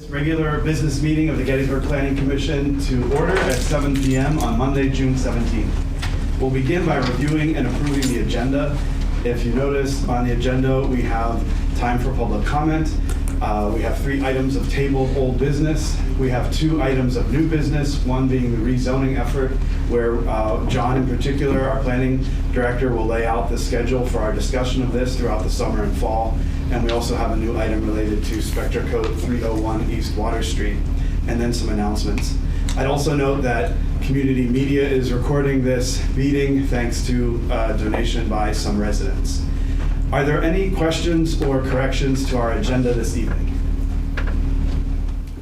Regular business meeting of the Gettysburg Planning Commission to order at 7 p.m. on Monday, June 17th. We'll begin by reviewing and approving the agenda. If you notice on the agenda, we have time for public comment. We have 3 items of tabled old business. We have 2 items of new business, one being the rezoning effort, where John in particular, our planning director, will lay out the schedule for our discussion of this throughout the summer and fall. And we also have a new item related to Spectra Kote 301 East Water Street, and then some announcements. I'd also note that community media is recording this meeting thanks to a donation by some residents. Are there any questions or corrections to our agenda this evening?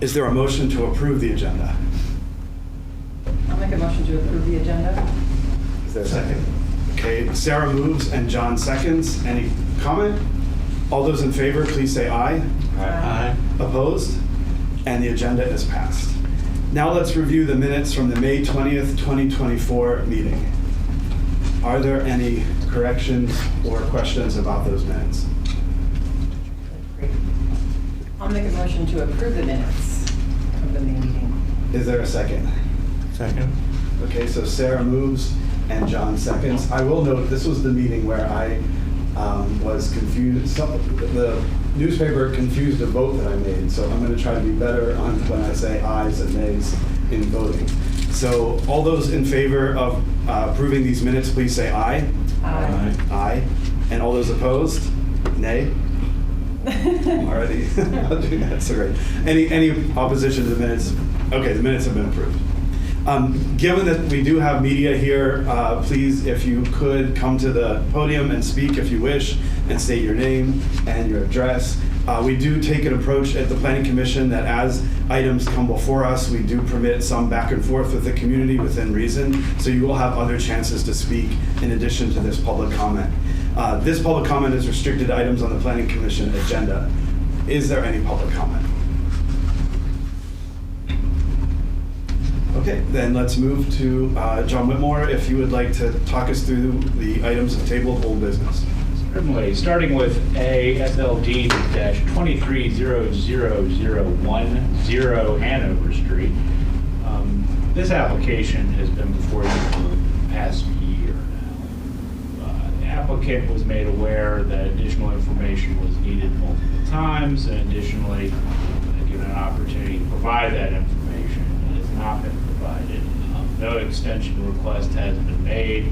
Is there a motion to approve the agenda? I'll make a motion to approve the agenda. Is there a second? Okay, Sarah moves and John seconds. Any comment? All those in favor, please say aye. Aye. Opposed? And the agenda is passed. Now let's review the minutes from the May 20th, 2024 meeting. Are there any corrections or questions about those minutes? Great. I'll make a motion to approve the minutes of the May meeting. Is there a second? Second. Okay, so Sarah moves and John seconds. I will note this was the meeting where I was confused. The newspaper confused a vote that I made, so I'm going to try to be better on when I say ayes and nays in voting. So all those in favor of approving these minutes, please say aye. Aye. Aye. And all those opposed? Nay? Already? I'll do that, so great. Any opposition to the minutes? Okay, the minutes have been approved. Given that we do have media here, please, if you could come to the podium and speak if you wish, and state your name and your address. We do take an approach at the Planning Commission that as items come before us, we do permit some back and forth with the community within reason, so you will have other chances to speak in addition to this public comment. This public comment is restricted to items on the Planning Commission agenda. Is there any public comment? Okay, then let's move to John Whitmore, if you would like to talk us through the items of table of old business. Certainly, starting with ASLD-230010 Hanover Street. This application has been before you for the past year now. The applicant was made aware that additional information was needed multiple times, and additionally given an opportunity to provide that information. It has not been provided. No extension request has been made.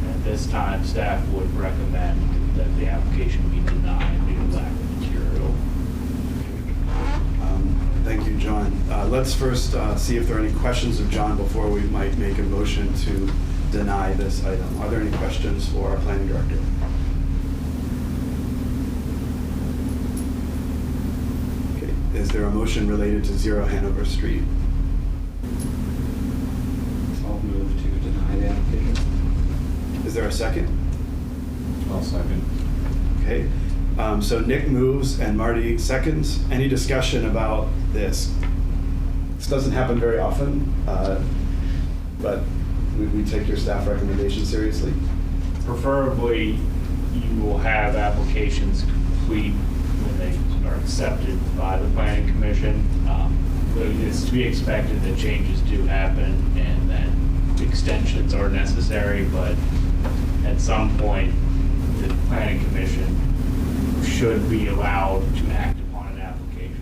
At this time, staff would recommend that the application be denied due to lack of material. Thank you, John. Let's first see if there are any questions of John before we might make a motion to deny this item. Are there any questions for our planning director? Okay. Is there a motion related to 0 Hanover Street? I'll move to deny the application. Is there a second? I'll second. Okay. So Nick moves and Marty seconds. Any discussion about this? This doesn't happen very often, but we take your staff recommendation seriously. Preferably, you will have applications complete when they are accepted by the Planning Commission. It's to be expected that changes do happen and that extensions are necessary, but at some point, the Planning Commission should be allowed to act upon an application.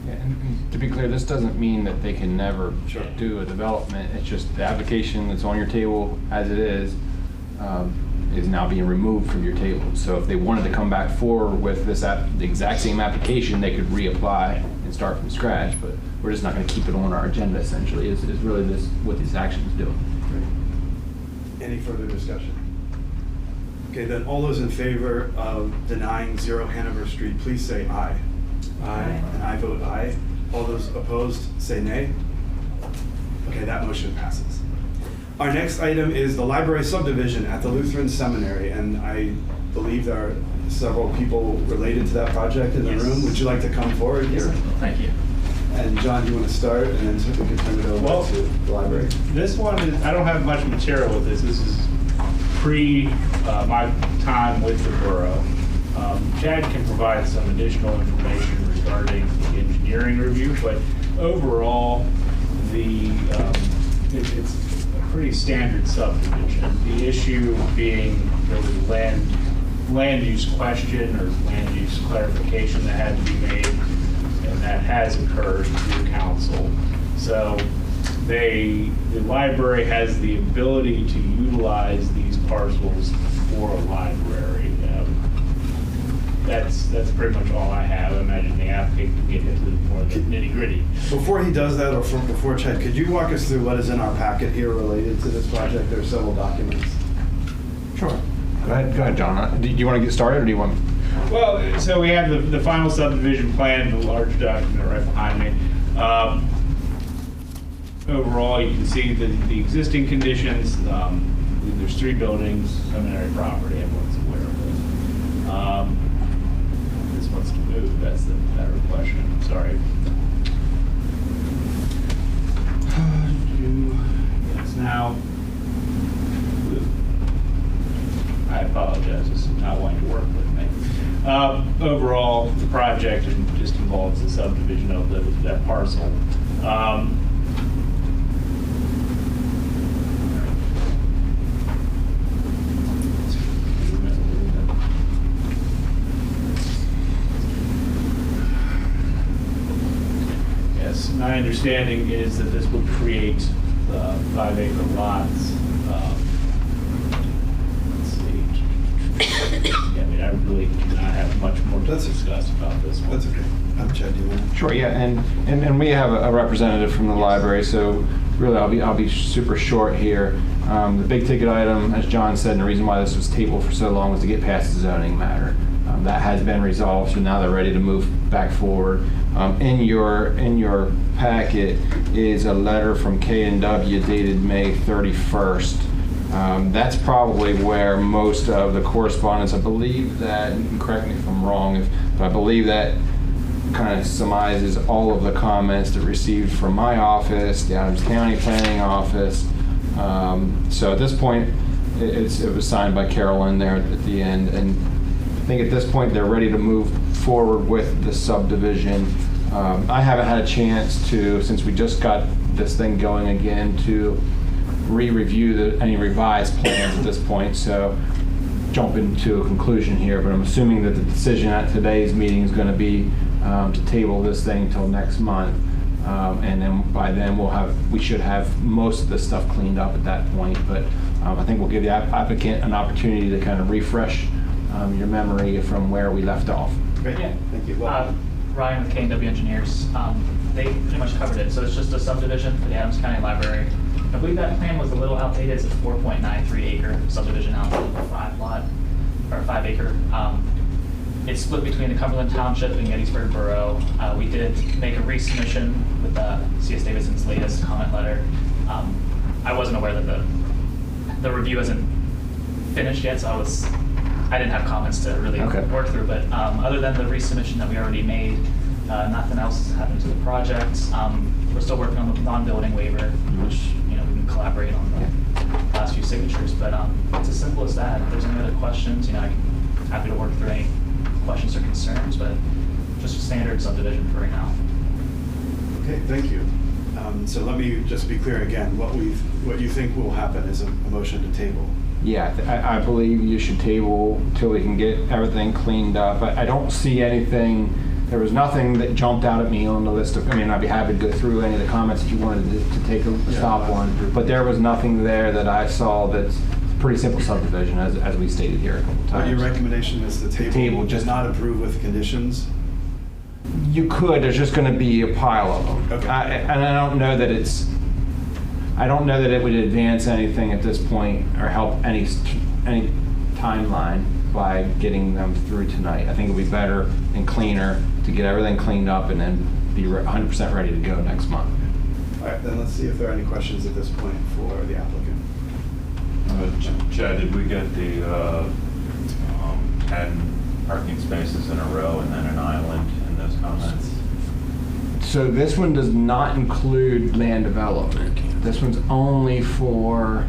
Yeah, and to be clear, this doesn't mean that they can never Sure. do a development. It's just the application that's on your table as it is now being removed from your table. So if they wanted to come back forward with this the exact same application, they could reapply and start from scratch. But we're just not going to keep it on our agenda. Essentially, is really what this action is doing. Any further discussion? Okay, then all those in favor of denying 0 Hanover Street, please say aye. Aye. And I vote aye. All those opposed, say nay. Okay, that motion passes. Our next item is the library subdivision at the Lutheran Seminary, and I believe there are several people related to that project in the Yes. room. Would you like to come forward here? Thank you. And John, do you want to start, and then we can turn it over to the library? This one is, I don't have much material with this. This is pre my time with the borough. Chad can provide some additional information regarding the engineering review, but overall, it's a pretty standard subdivision. The issue being there was a land use question or land use clarification that had to be made, and that has occurred through council. So the library has the ability to utilize these parcels for a library. That's pretty much all I have. I imagine the applicant can get into more of the nitty gritty. Before he does that, or before Chad, could you walk us through what is in our packet here related to this project? There are several documents. Sure. Go ahead, John. Do you want to get started, or do you want? Well, so we have the final subdivision plan, the large document right behind me. Overall, you can see the existing conditions. There's 3 buildings, Seminary property, everyone's aware of this. This wants to move, that's the better question, sorry. It's now, I apologize, this is not wanting to work with me. Overall, the project just involves the subdivision of that parcel. Yes, my understanding is that this would create 5-acre lots. Let's see. Yeah, I mean, I really do not have much more to discuss about this one. That's okay. Chad, do you want to? Sure, yeah, and we have a representative from the library, so really I'll be super short here. The big ticket item, as John said, and the reason why this was tabled for so long was to get past the zoning matter. That has been resolved, so now they're ready to move back forward. In your packet is a letter from K&W dated May 31st. That's probably where most of the correspondence, I believe that, you can correct me if I'm wrong, but I believe that kind of summarizes all of the comments that received from my office, the Adams County Planning Office. So at this point, it was signed by Carolyn there at the end, and I think at this point they're ready to move forward with the subdivision. I haven't had a chance to, since we just got this thing going again, to re-review any revised plans at this point, so jump into a conclusion here, but I'm assuming that the decision at today's meeting is going to be to table this thing until next month, and then by then we should have most of the stuff cleaned up at that point, but I think we'll give the applicant an opportunity to kind of refresh your memory from where we left off. Great, Yeah. thank you. Well, Ryan with K&W Engineers. They pretty much covered it. So it's just a subdivision for the Adams County Library. I believe that plan was a little outdated. It's a 4.93 acre subdivision out of a 5 acre. It's split between the Cumberland Township and Gettysburg Borough. We did make a resubmission with C.S. Davidson's latest comment letter. I wasn't aware that the review hasn't finished yet, so I didn't have comments to really work through, but other than the resubmission that we already made, nothing else happened to the project. We're still working on the non-building waiver, which we can collaborate on the last few signatures, but it's as simple as that. If there's any other questions, I'm happy to work through any questions or concerns, but just a standard subdivision for right now. okay, thank you. So let me just be clear again. What you think will happen is a motion to table. Yeah, I believe you should table till we can get everything cleaned up. I don't see anything, there was nothing that jumped out at me on the list of, I'd be happy to go through any of the comments that you wanted to take a stop on, but there was nothing there that I saw that's pretty simple subdivision, as we stated here a couple times. Your recommendation is the table just not approve with conditions? You could, there's just going to be a pile of them. Okay. And I don't know that it would advance anything at this point or help any timeline by getting them through tonight. I think it would be better and cleaner to get everything cleaned up and then be 100% ready to go next month. All right, then let's see if there are any questions at this point for the applicant. Chad, did we get the 10 parking spaces in a row and then an island in those comments? So this one does not include land development. This one's only for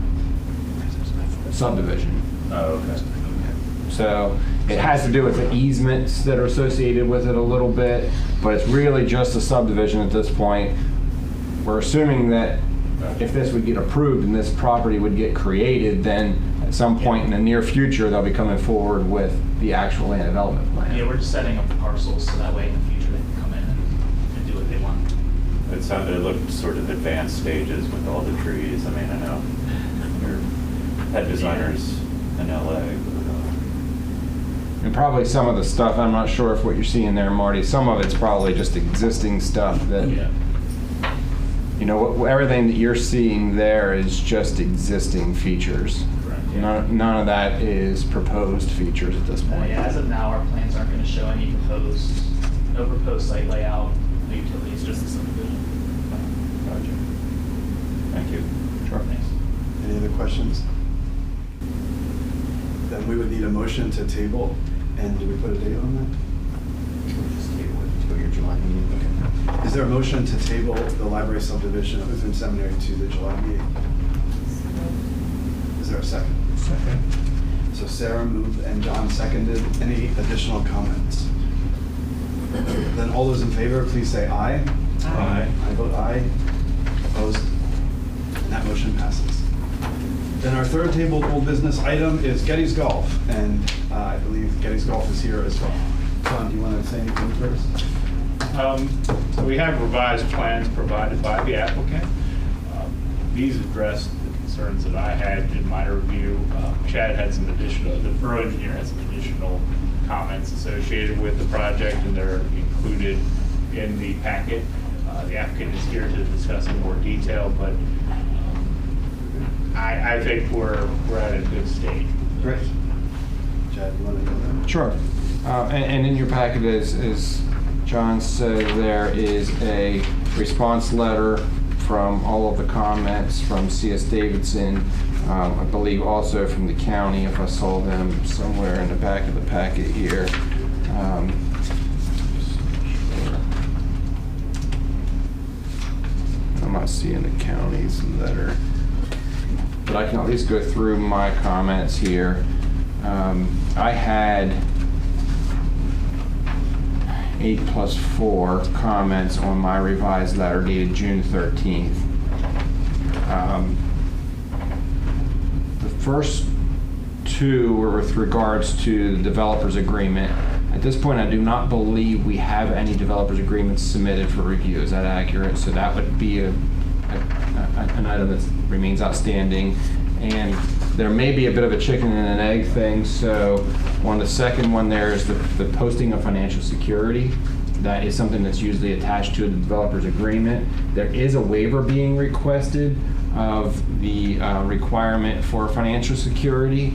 subdivision. Oh, okay. So It has to do with the easements that are associated with it a little bit, but it's really just a subdivision at this point. We're assuming that if this would get approved and this property would get created, then at some point in the near future, they'll be coming forward with the actual land development plan. Yeah, we're just setting up the parcels so that way in the future they can come in and do what they want. It looked sort of advanced stages with all the trees. I mean, I know your head designers in LA. And probably some of the stuff, I'm not sure if what you're seeing there, Marty, some of it's probably just existing stuff that, Yeah. you know, everything that you're seeing there is just existing features. Correct. None of that is proposed features at this point. Yeah, as of now, our plans aren't going to show any no proposed site layout, no utilities, just the subdivision. Gotcha. Thank you. Sure. Thanks. Any other questions? Then we would need a motion to table, and do we put a date on Just table it to your July meeting. that? Okay. Is there a motion to table the library subdivision of Lutheran Seminary to the July meeting? Is there a second? Second. So Sarah moved and John seconded. Any additional comments? Then all those in favor, please say aye. Aye. I vote aye. Opposed? And that motion passes. Then our third tabled old business item is Gettys Golf, and I believe Gettys Golf is here as well. John, do you want to say anything first? So we have revised plans provided by the applicant. These address the concerns that I had in my review. Chad had some additional, the borough engineer had some additional comments associated with the project, and they're included in the packet. The applicant is here to discuss in more detail, but I think we're at a good stage. Great. Chad, you want to go there? Sure. And in your packet, as John said, there is a response letter from all of the comments from C.S. Davidson, I believe also from the county, if I saw them somewhere in the back of the packet here. I'm not seeing the county's letter, but I can at least go through my comments here. I had 8+4 comments on my revised letter dated June 13th. The first two were with regards to the developer's agreement. At this point, I do not believe we have any developer's agreements submitted for review. Is that accurate? So that would be an item that remains outstanding. And there may be a bit of a chicken and an egg thing. So on the second one, there is the posting of financial security. That is something that's usually attached to the developer's agreement. There is a waiver being requested of the requirement for financial security.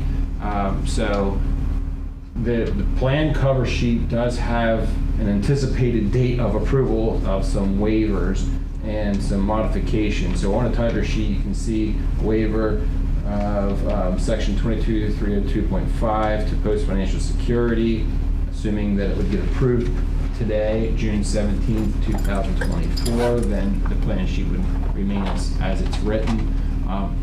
So the plan cover sheet does have an anticipated date of approval of some waivers and some modifications. So on a title sheet, you can see a waiver of section 22-302.5 to post financial security, assuming that it would get approved today, June 17th, 2024, then the plan sheet would remain as it's written.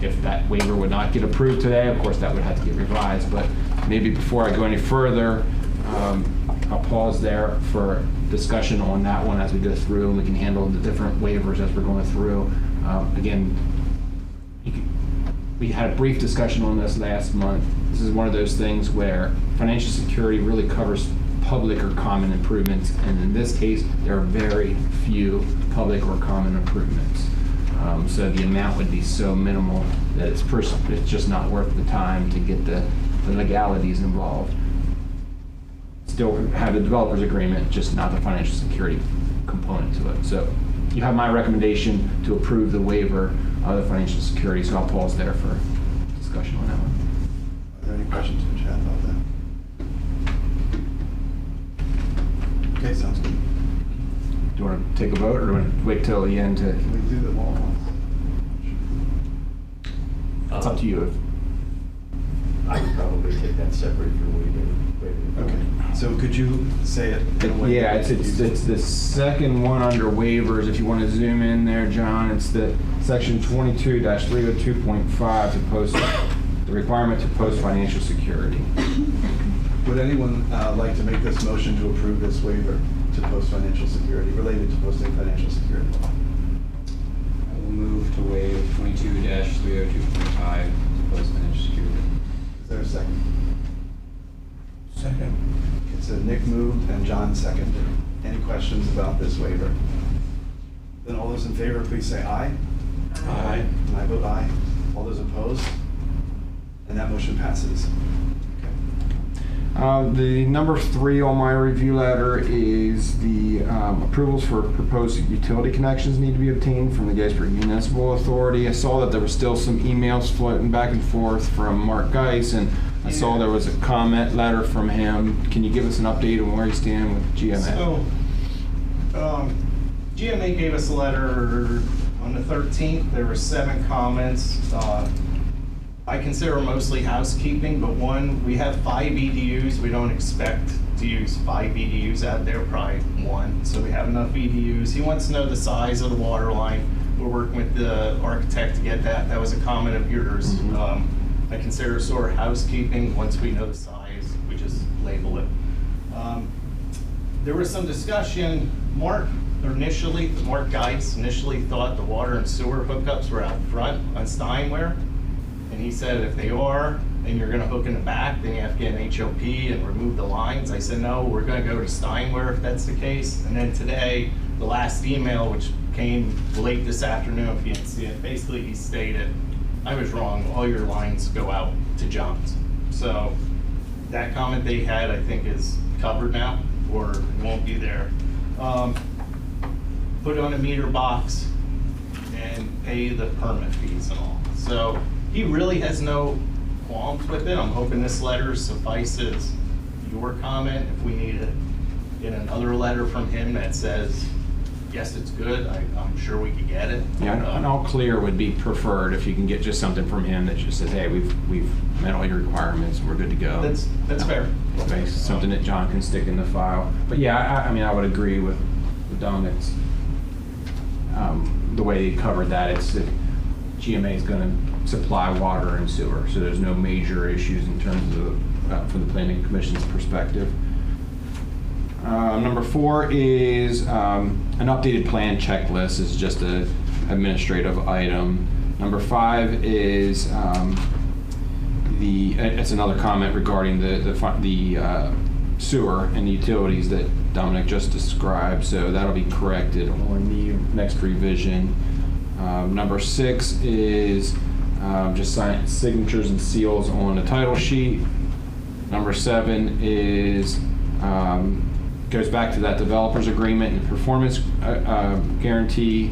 If that waiver would not get approved today, of course, that would have to get revised, but maybe before I go any further, I'll pause there for discussion on that one as we go through, and we can handle the different waivers as we're going through. Again, we had a brief discussion on this last month. This is one of those things where financial security really covers public or common improvements, and in this case, there are very few public or common improvements. So the amount would be so minimal that it's just not worth the time to get the legalities involved. Still have the developer's agreement, just not the financial security component to it. So you have my recommendation to approve the waiver of the financial security, so I'll pause there for discussion on that one. Are there any questions for Chad about that? Okay, sounds good. Do you want to take a vote, or do you want to wait till the end to? Can we do them all at once? It's up to you. I would probably take that separate if you're waiting. Okay, so could you say it? in a way Yeah, that it's easy? the second one under waivers. If you want to zoom in there, John, it's the section 22-302.5 to post the requirement to post financial security. Would anyone like to make this motion to approve this waiver to post financial security, related to posting financial security? I will move to waive 22-302.5 post financial security. Is there a second? Second. Okay, so Nick moved and John seconded. Any questions about this waiver? Then all those in favor, please say aye. Aye. And I vote aye. All those opposed? And that motion passes. The number 3 on my review letter is the approvals for proposed utility connections need to be obtained from the Gettysburg Municipal Authority. I saw that there were still some emails floating back and forth from Mark Geis, and I saw there was a comment letter from him. Can you give us an update on where you stand with GMA? So, GMA gave us a letter on the 13th. There were 7 comments. I consider mostly housekeeping, but one, we have 5 EDUs. We don't expect to use 5 EDUs out there, probably 1. So we have enough EDUs. He wants to know the size of the water line. We're working with the architect to get that. That was a comment of yours. I consider sort of housekeeping. Once we know the size, we just label it. There was some discussion. Mark Geis initially thought the water and sewer hookups were out front on Steinwehr. And he said, if they are, and you're gonna hook in the back, then you have to get an HOP and remove the lines. I said, no, we're gonna go to Steinwehr if that's the case. And then today, the last email, which came late this afternoon, if you didn't see it, basically he stated, I was wrong, all your lines go out to John's. So that comment they had, I think, is covered now, or it won't be there. Put on a meter box and pay the permit fees and all. So he really has no qualms with it. I'm hoping this letter suffices your comment. If we need to get another letter from him that says, yes, it's good, I'm sure we could get it. Yeah, an all clear would be preferred if you can get just something from him that just says, hey, we've met all your requirements, we're good to go. That's fair. Okay, something that John can stick in the file. But yeah, I mean, I would agree with Dominic's, the way he covered that. It's that GMA is going to supply water and sewer, so there's no major issues in terms of, from the Planning Commission's perspective. Number 4 is an updated plan checklist. Is just an administrative item. Number 5 is it's another comment regarding the sewer and the utilities that Dominic just described. So that'll be corrected on the next revision. Number 6 is just signatures and seals on the title sheet. Number 7 is goes back to that developer's agreement and performance guarantee,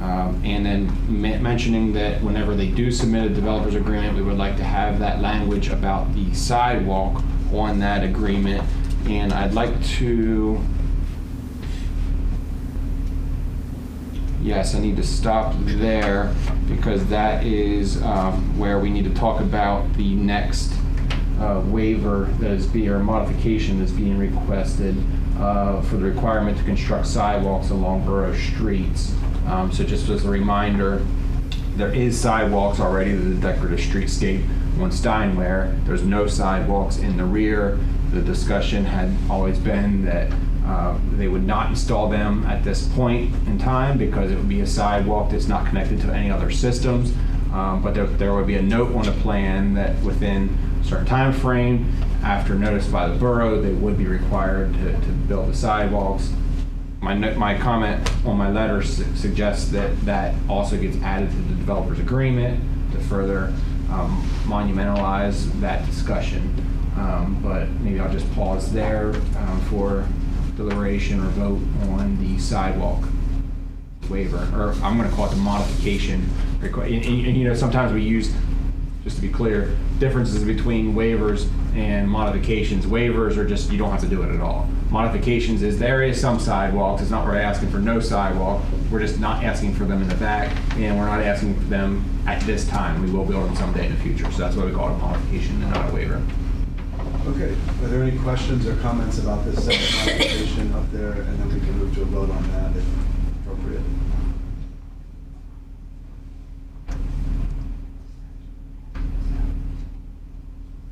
and then mentioning that whenever they do submit a developer's agreement, we would like to have that language about the sidewalk on that agreement. And I'd like to, yes, I need to stop there because that is where we need to talk about the next waiver that is being, or modification that's being requested for the requirement to construct sidewalks along borough streets. So just as a reminder, there is sidewalks already, the decorative streetscape on Steinwehr. There's no sidewalks in the rear. The discussion had always been that they would not install them at this point in time because it would be a sidewalk that's not connected to any other systems. But there would be a note on the plan that within a certain time frame, after notice by the borough, they would be required to build the sidewalks. My comment on my letter suggests that also gets added to the developer's agreement to further monumentalize that discussion. But maybe I'll just pause there for deliberation or vote on the sidewalk waiver, or I'm going to call it the modification. And you know, sometimes we use, just to be clear, differences between waivers and modifications. Waivers are just, you don't have to do it at all. Modifications is there is some sidewalks. It's not we're asking for no sidewalk. We're just not asking for them in the back, and we're not asking for them at this time. We will build them someday in the future. So that's why we call it a modification and not a waiver. Okay, are there any questions or comments about this second modification up there? And then we can move to a vote on that if appropriate.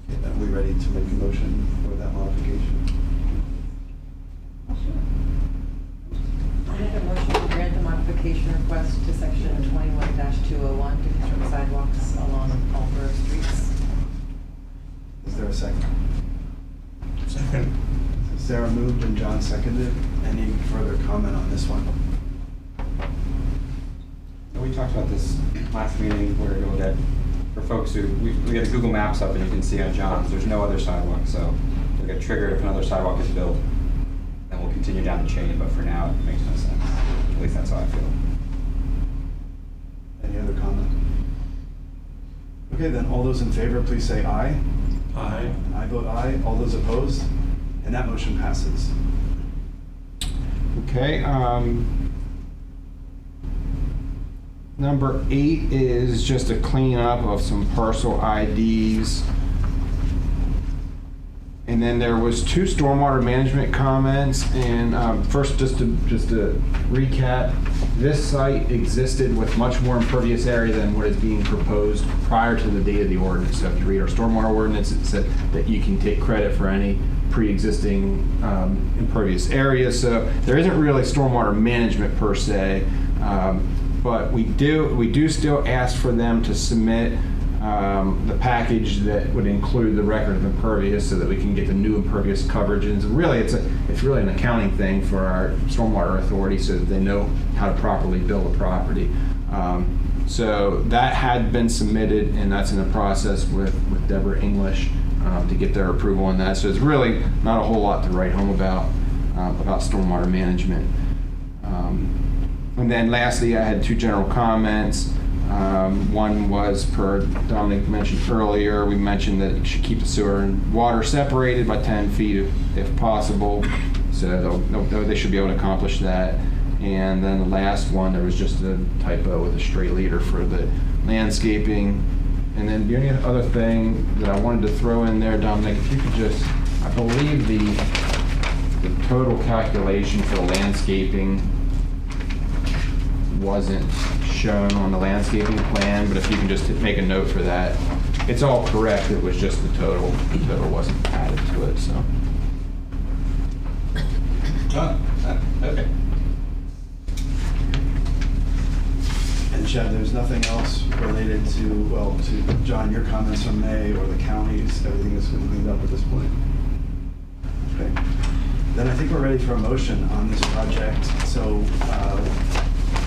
Okay, are we ready to make a motion for that modification? modification request to section 21-201 to construct sidewalks along all borough streets. Is there a second? Second. Sarah moved and John seconded. Any further comment on this one? We talked about this last meeting where we looked at, for folks who, we got the Google Maps up and you can see on John's, there's no other sidewalk, so it'll get triggered if another sidewalk is built. Then we'll continue down the chain, but for now, it makes no sense. At least that's how I feel. Any other comment? Okay, then all those in favor, please say aye. Aye. I vote aye. All those opposed? And that motion passes. Okay, number 8 is just a cleanup of some parcel IDs. And then there was 2 stormwater management comments, and first, just to recap, this site existed with much more impervious area than what is being proposed prior to the date of the ordinance. So if you read our stormwater ordinance, it said that you can take credit for any pre-existing impervious area. So there isn't really stormwater management per se, but we do still ask for them to submit the package that would include the record of impervious so that we can get the new impervious coverage. And really, it's really an accounting thing for our stormwater authority so that they know how to properly bill a property. So that had been submitted, and that's in the process with Deborah English to get their approval on that. So it's really not a whole lot to write home about stormwater management. And then lastly, I had 2 general comments. One was, per Dominic mentioned earlier, we mentioned that you should keep the sewer and water separated by 10 feet if possible. So they should be able to accomplish that. And then the last one, there was just a typo with a straight leader for the landscaping. And then the only other thing that I wanted to throw in there, Dominic, if you could just, I believe the total calculation for the landscaping wasn't shown on the landscaping plan, but if you can just make a note for that. It's all correct, it was just the total. The total wasn't added to it, so. Okay. And Chad, there's nothing else related to John, your comments from May or the counties, everything has been cleaned up at this point? Okay. Then I think we're ready for a motion on this project. So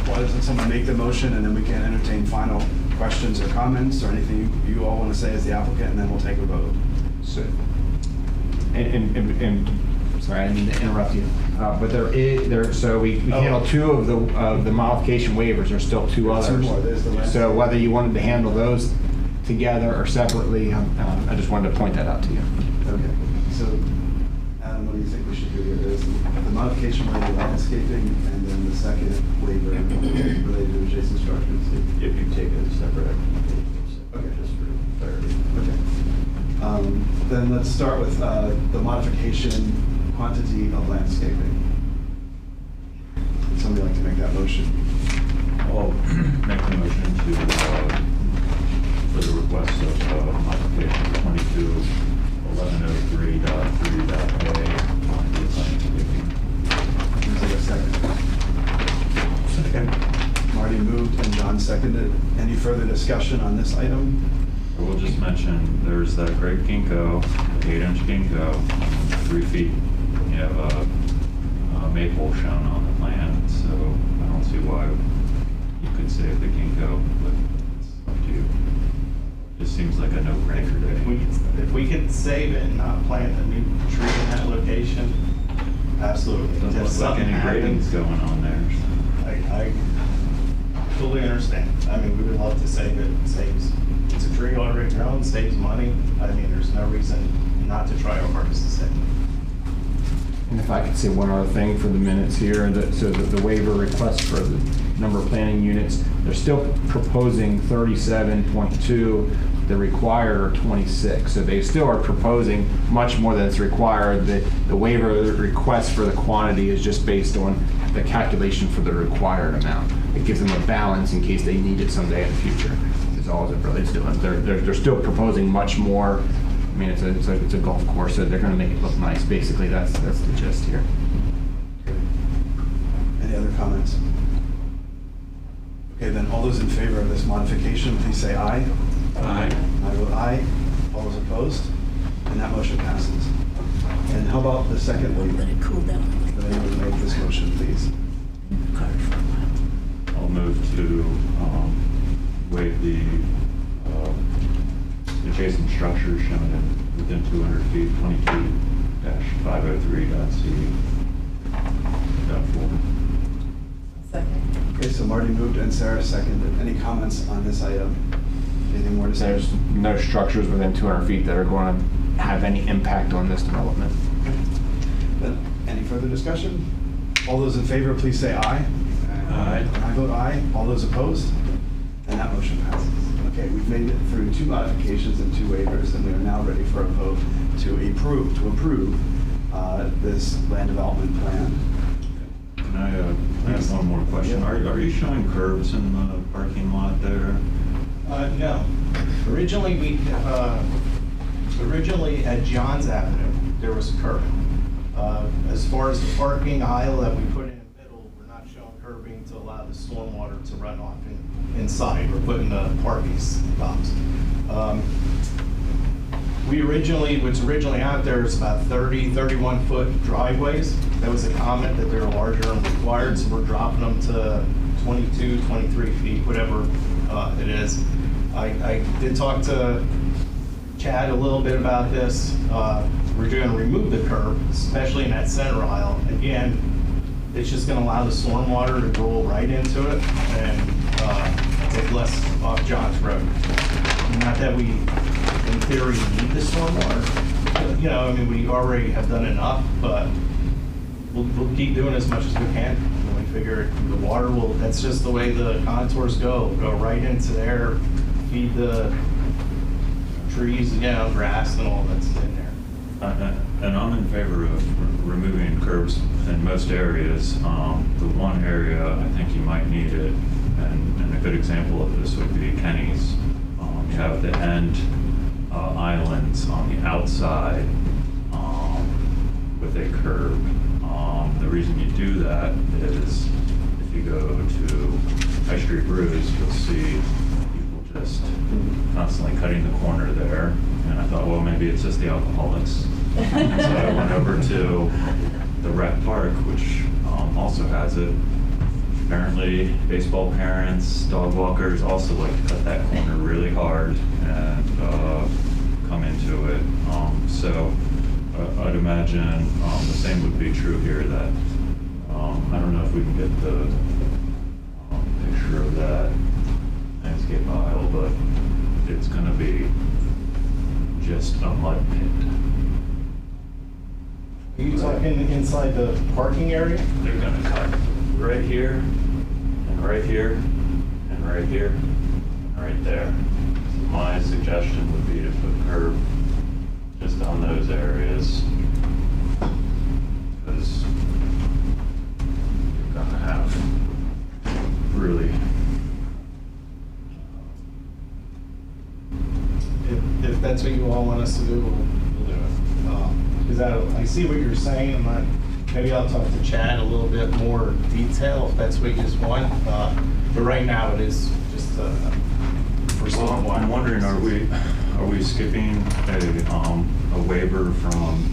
why doesn't someone make the motion and then we can entertain final questions or comments or anything you all want to say as the applicant, and then we'll take a vote. So, and sorry, I didn't mean to interrupt you, but so we handled 2 of the modification waivers. There's still 2 others. 2 more. There's the last. So whether you wanted to handle those together or separately, I just wanted to point that out to you. Okay. So Adam, what do you think we should do here? There's the modification related to landscaping, and then the second waiver related to adjacent structures. If you take it as separate applications, Okay. just for clarity. Okay. Then let's start with the modification quantity of landscaping. Would somebody like to make that motion? I'll make the motion to, for the request of modification 22-1103.3.a on the landscaping. Is there a second? Second. Marty moved and John seconded. Any further discussion on this item? I will just mention, there's that great ginkgo, 8-inch ginkgo, 3 feet. You have a maple shown on the plan, so I don't see why you could save the ginkgo, but it's up to you. Just seems like a no-brainer to me. If we could save it and not plant a new tree in that location, absolutely. Doesn't If look like something any grading's happens, going on there. I fully understand. I mean, we would love to save it. It saves, it's a tree already grown, saves money. I mean, there's no reason not to try our hardest to save it. And if I could say one other thing for the minutes here, so the waiver request for the number of planning units, they're still proposing 37.2, the required are 26. So they still are proposing much more than is required. The waiver request for the quantity is just based on the calculation for the required amount. It gives them a balance in case they need it someday in the future, is all it really is doing. They're still proposing much more. I mean, it's a golf course, so they're going to make it look nice. Basically, that's the gist here. Any other comments? Okay, then all those in favor of this modification, please say aye. Aye. I vote aye. All those opposed? And that motion passes. And how about the second waiver? Let it cool down. Would anyone make this motion, please? Car for a while. I'll move to waive the adjacent structures shown within 200 feet, 22-503.c.4. Second. Okay, so Marty moved and Sarah seconded. Any comments on this item? Anything more to say? There's no structures within 200 feet that are going to have any impact on this development. Then, any further discussion? All those in favor, please say aye. Aye. I vote aye. All those opposed? And that motion passes. Okay, we've made it through 2 modifications and 2 waivers, and we are now ready for a vote to approve this land development plan. Can I ask one more question? Yeah. Are you showing curbs in the parking lot there? No. Originally, at Johns Avenue, there was a curb. As far as the parking aisle that we put in the middle, we're not showing curbing to allow the stormwater to run off inside. We're putting the parking stops. What's originally out there is about 31 foot driveways. That was a comment that they're larger and required, so we're dropping them to 22, 23 feet, whatever it is. I did talk to Chad a little bit about this. We're going to remove the curb, especially in that center aisle. Again, it's just going to allow the stormwater to roll right into it and take less off John's Road. Not that we, in theory, need the stormwater. You know, I mean, we already have done enough, but we'll keep doing as much as we can. And we figure the water will, that's just the way the contours go right into there, feed the trees, you know, grass and all that's in there. And I'm in favor of removing curbs in most areas. The one area I think you might need it, and a good example of this would be Kenny's. You have the end islands on the outside with a curb. The reason you do that is if you go to High Street Brews, you'll see people just constantly cutting the corner there. And I thought, well, maybe it's just the alcoholics. And so I went over to the rec park, which also has it. Apparently, baseball parents, dog walkers also like to cut that corner really hard and come into it. So I'd imagine the same would be true here. That I don't know if we can get the picture of that landscape aisle, but it's going to be just a mud pit. Are you talking inside the parking area? They're going to cut right here, and right here, and right here, and right there. So my suggestion would be to put curb just on those areas, because you're going to have really If that's what you all want us to do, we'll do it. Because I see what you're saying, maybe I'll talk to Chad a little bit more detail if that's what you just want. But right now it is just for someone. I'm wondering, are we skipping a waiver from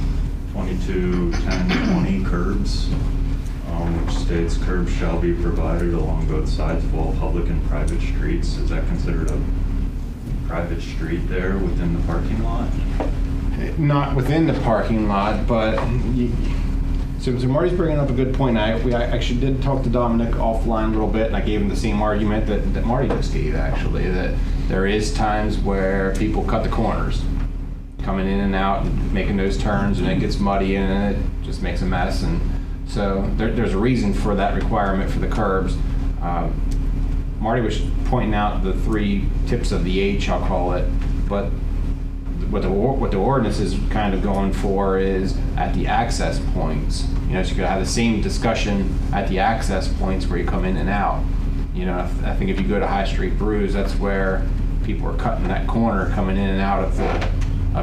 22-10-20 curbs, which states curbs shall be provided along both sides of all public and private streets? Is that considered a private street there within the parking lot? Not within the parking lot, but so Marty's bringing up a good point. We actually did talk to Dominic offline a little bit, and I gave him the same argument that Marty just gave, actually, that there is times where people cut the corners, coming in and out, and making those turns, and it gets muddy, and it just makes a mess. And so there's a reason for that requirement for the curbs. Marty was pointing out the 3 tips of the H, I'll call it, but what the ordinance is kind of going for is at the access points. You know, so you could have the same discussion at the access points where you come in and out. You know, I think if you go to High Street Brews, that's where people are cutting that corner, coming in and out of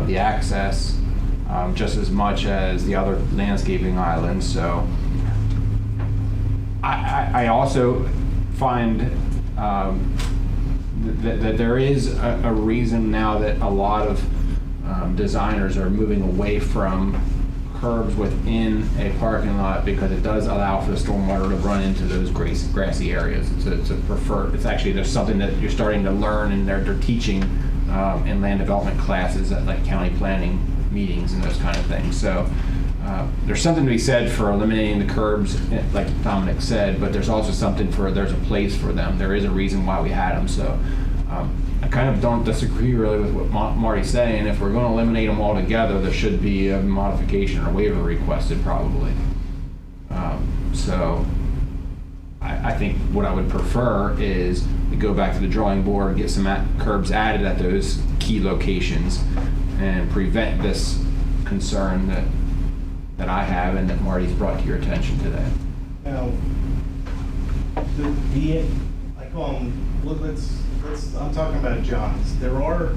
the access, just as much as the other landscaping islands. So I also find that there is a reason now that a lot of designers are moving away from curbs within a parking lot because it does allow for the stormwater to run into those grassy areas. It's a preferred, it's actually, there's something that you're starting to learn and they're teaching in land development classes at like county planning meetings and those kind of things. So there's something to be said for eliminating the curbs, like Dominic said, but there's also something for, there's a place for them. There is a reason why we had them. So I kind of don't disagree really with what Marty's saying. If we're going to eliminate them altogether, there should be a modification or waiver requested probably. So I think what I would prefer is to go back to the drawing board, get some curbs added at those key locations and prevent this concern that I have and that Marty's brought to your attention today. Now, I call them, I'm talking about John's. There are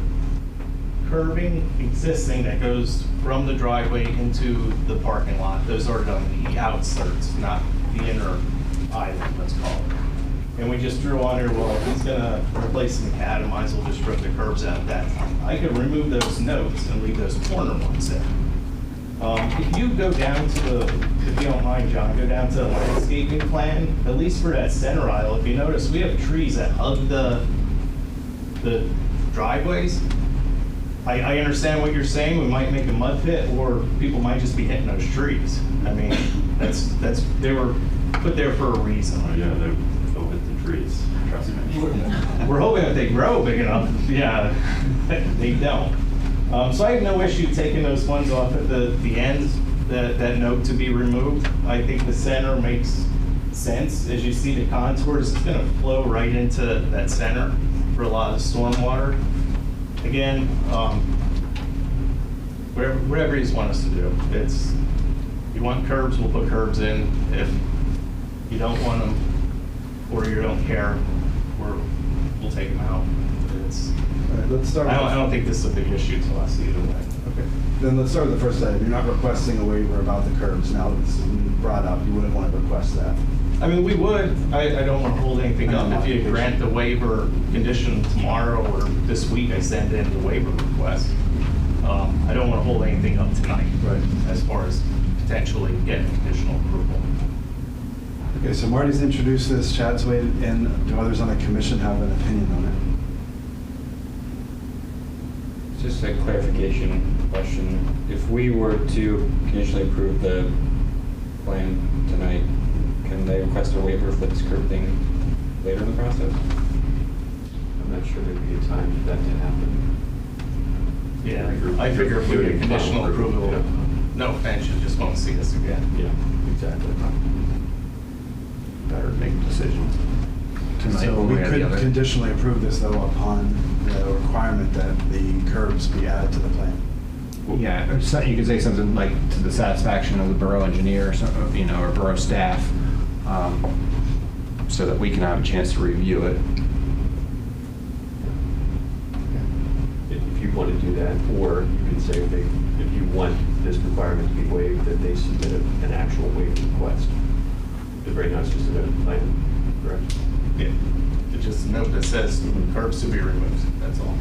curbing existing that goes from the driveway into the parking lot. Those are on the outskirts, not the inner island, let's call it. And we just drew on here, well, if he's gonna replace the macadam, might as well just strip the curbs out at that time. I could remove those notes and leave those corner ones there. If you go down to the, if you don't mind, John, go down to the landscaping plan, at least for that center aisle, if you notice, we have trees that hug the driveways. I understand what you're saying, we might make a mud pit, or people might just be hitting those trees. I mean, they were put there for a reason. Oh, yeah, they'll hit the trees, trust me. We're hoping that they grow big enough. Yeah, they don't. So I have no issue taking those ones off at the ends, that note to be removed. I think the center makes sense. As you see the contours, it's gonna flow right into that center for a lot of stormwater. Again, whatever you want us to do. If you want curbs, we'll put curbs in. If you don't want them, or you don't care, we'll take them out. All right, let's start. I don't think this is a big issue to us either way. Okay, then let's start with the first item. You're not requesting a waiver about the curbs. Now that it's been brought up, you wouldn't want to request that. I mean, we would. I don't want to hold anything up. If you grant the waiver condition tomorrow or this week, I send in the waiver request. I don't want to hold anything up tonight, Right. as far as potentially getting conditional approval. Okay, so Marty's introduced this, Chad's weighed in. Do others on the commission have an opinion on it? Just a clarification question. If we were to conditionally approve the plan tonight, can they request a waiver for this curb thing later in the process? I'm not sure there'd be a time for that to happen. Yeah, I figure if we get conditional approval, no offense, you just won't see us again. Yeah, exactly. Better make a decision tonight So one we way or the could other. conditionally approve this though upon the requirement that the curbs be added to the plan. Yeah, or you could say something like to the satisfaction of the borough engineer or something, or borough staff, so that we can have a chance to review it. If you want to do that, or you could say if you want this requirement to be waived, that they submit an actual waiver request. Because right now it's just a note plan, correct? Yeah, it's just a note that says curbs to be removed, that's all.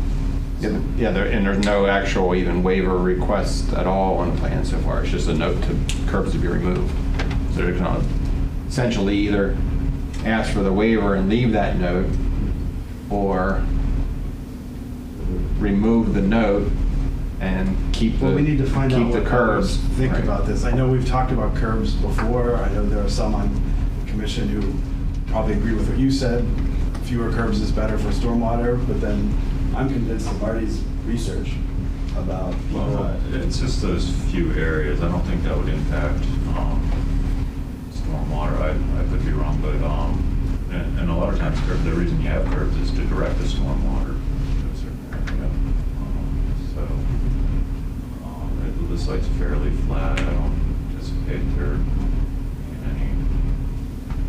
Yeah, and there's no actual even waiver request at all on the plan so far. It's just a note to curbs to be removed. So they're going to essentially either ask for the waiver and leave that note, or remove the note and keep the Well, we need to find out keep the what curbs. others think Right. about this. I know we've talked about curbs before. I know there are some on the commission who probably agree with what you said. Fewer curbs is better for stormwater, but then I'm convinced of Marty's research about Well, it's just those few areas. I don't think that would impact stormwater. I could be wrong, but and a lot of times the reason you have curbs is to direct the stormwater to a certain area. The site's fairly flat. I don't anticipate there being any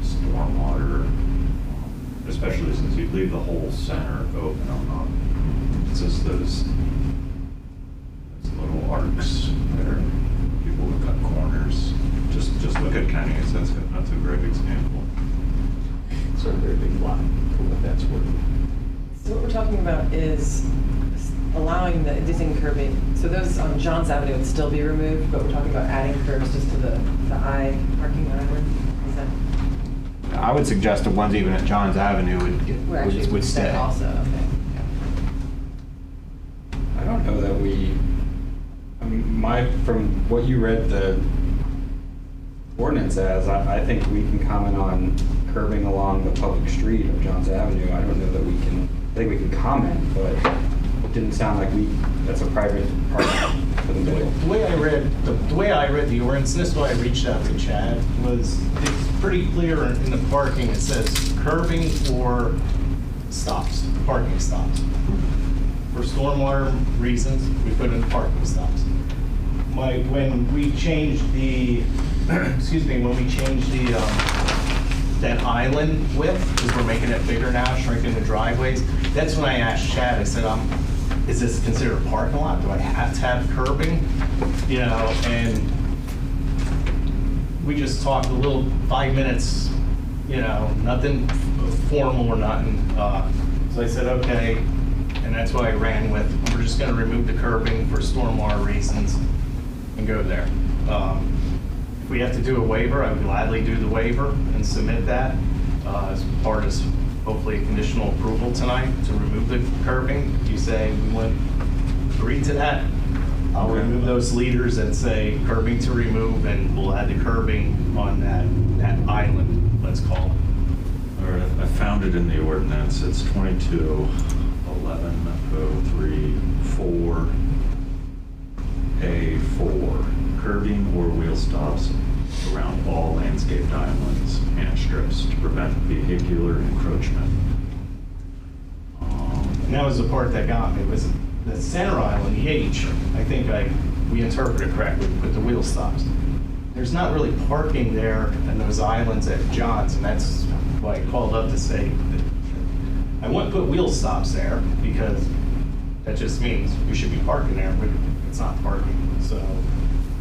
stormwater, especially since you leave the whole center open. It's just those little arcs there. People would cut corners. Just look at Kenny's. That's a great example. It's not a very big lot. that's where. So what we're talking about is allowing the existing curbing, so those on Johns Avenue would still be removed, but we're talking about adding curbs just to the I parking island? Is that, I would suggest the ones even at Johns Avenue would stay. Also, okay. I don't know that we, I mean, from what you read the ordinance as, I think we can comment on curbing along the public street of Johns Avenue. I don't know that we can, I think we can comment, but it didn't sound like that's a private part for the middle. The way I read the ordinance, and this is why I reached out to Chad, was it's pretty clear in the parking, it says curbing or stops, parking stops. For stormwater reasons, we put in parking stops. When we changed the, that island width, because we're making it bigger now, shrinking the driveways, that's when I asked Chad, I said, is this considered a parking lot? Do I have to have curbing? You know, and we just talked a little, 5 minutes, you know, nothing formal or nothing. So I said, okay, and that's why I ran with, we're just gonna remove the curbing for stormwater reasons and go there. If we have to do a waiver, I would gladly do the waiver and submit that as part of hopefully a conditional approval tonight to remove the curbing. If you say we wouldn't agree to that, I'll remove those leaders that say curbing to remove, and we'll add the curbing on that island, let's call it. All right, I found it in the ordinance. It's 22-11-03-4A4, curbing or wheel stops around all landscaped islands and strips to prevent vehicular encroachment. And that was the part that got me, was the center island, the H, I think we interpreted correctly with the wheel stops. There's not really parking there in those islands at John's, and that's why I called up to say that I wouldn't put wheel stops there, because that just means we should be parking there, but it's not parking. So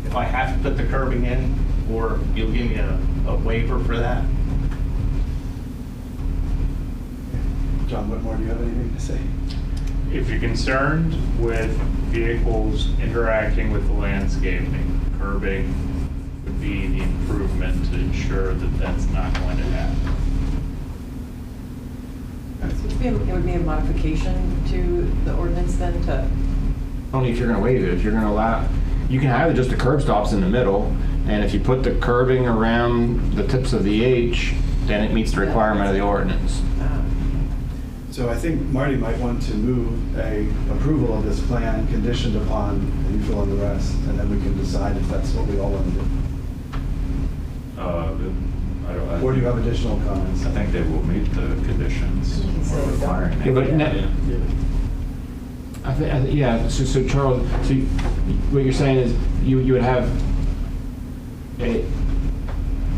if I have to put the curbing in, or you'll give me a waiver for that. John Whitmore, do you have anything to say? If you're concerned with vehicles interacting with the landscaping, curbing would be the improvement to ensure that that's not going to happen. So it would be a modification to the ordinance then to, Only if you're gonna waive it. If you're gonna allow, you can have just the curb stops in the middle, and if you put the curbing around the tips of the H, then it meets the requirement of the ordinance. So I think Marty might want to move a approval of this plan conditioned upon, and you fill in the rest, and then we can decide if that's what we all want to do. Or do you have additional comments? I think they will meet the conditions You can say or they don't. requiring. Yeah, but yeah, so Charles, so what you're saying is you would have a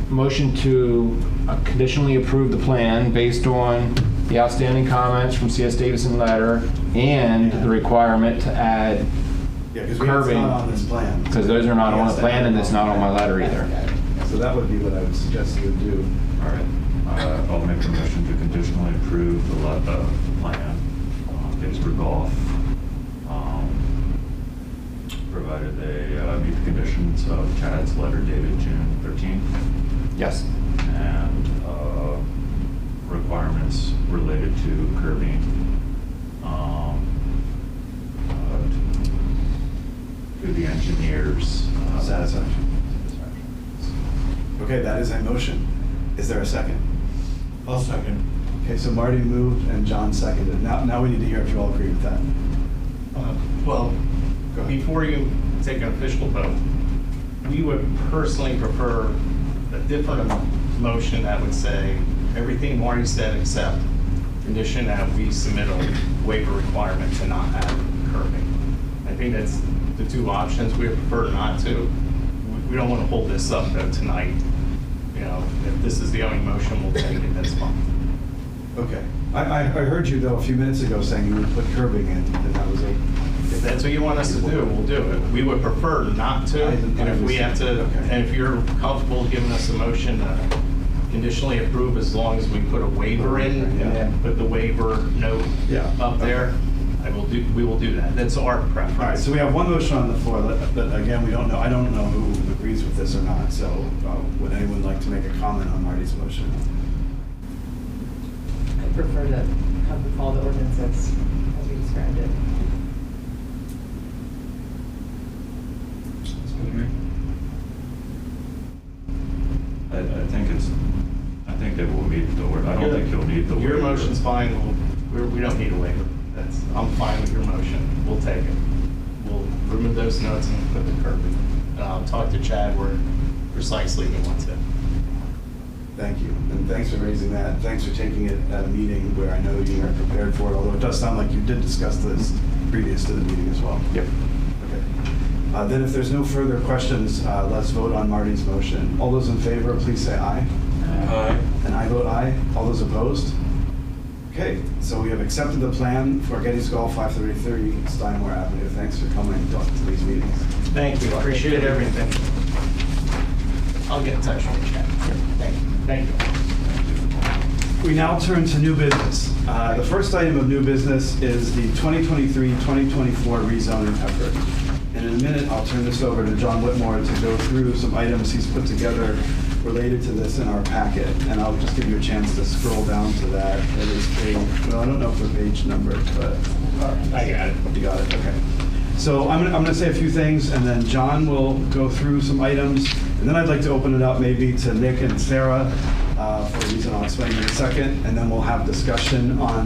motion to conditionally approve the plan based on the outstanding comments from C.S. Davison letter and the request to add Yeah, because it's curbing, not on this plan. because those are not on the plan and it's not on my letter either. So that would be what I would suggest you would do. All right, I'll make a motion to conditionally approve the plan, Gettysburg Golf, provided they meet the conditions of Chad's letter dated June 13th, Yes. and requirements related to curbing, to the engineers. Satisfaction. Okay, that is a motion. Is there a second? I'll second. Okay, so Marty moved and John seconded. Now we need to hear if you all agree with that. Well, Go ahead. before you take an official vote, we would personally prefer a different motion that would say everything Marty said except condition that we submit a waiver requirement to not add curbing. I think that's the two options. We prefer not to. We don't want to hold this up though tonight. You know, if this is the only motion, we'll take it this month. Okay. I heard you though a few minutes ago saying you would put curbing in, and that was a. If that's what you want us to do, we'll do it. We would prefer not to, and if we have to, Okay. and if you're comfortable giving us a motion to conditionally approve as long as we put a waiver in and then put the waiver note Yeah. up there. We will do that. That's our preference. All right, so we have one motion on the floor, but again, we don't know, I don't know who agrees with this or not, so would anyone like to make a comment on Marty's motion? I prefer to have them follow the ordinances as we described it. Sounds good to me. I think they will meet the word. I don't think you'll need the waiver. Your motion's fine. We don't need a waiver. I'm fine with your motion. We'll take it. We'll remove those notes and put the curb in. I'll talk to Chad where precisely he wants it. Thank you, and thanks for raising that. Thanks for taking it at a meeting where I know you weren't prepared for it, although it does sound like you did discuss this previous to the meeting as well. Yep. Okay. Then if there's no further questions, let's vote on Marty's motion. All those in favor, please say aye. Aye. And I vote aye. All those opposed? Okay, so we have accepted the plan for Gettys Golf, 533 Steinwehr Avenue. Thanks for coming to these meetings. Thank you. Appreciate everything. I'll get in touch with you, Chad. Thank you. Thank you. We now turn to new business. The first item of new business is the 2023-2024 rezoning effort. And in a minute, I'll turn this over to John Whitmore to go through some items he's put together related to this in our packet. And I'll just give you a chance to scroll down to that. It is page, well, I don't know if the page number, but I got it. you got it, okay. So I'm gonna say a few things, and then John will go through some items. And then I'd like to open it up maybe to Nick and Sarah for a reason I'll explain in a second. And then we'll have discussion on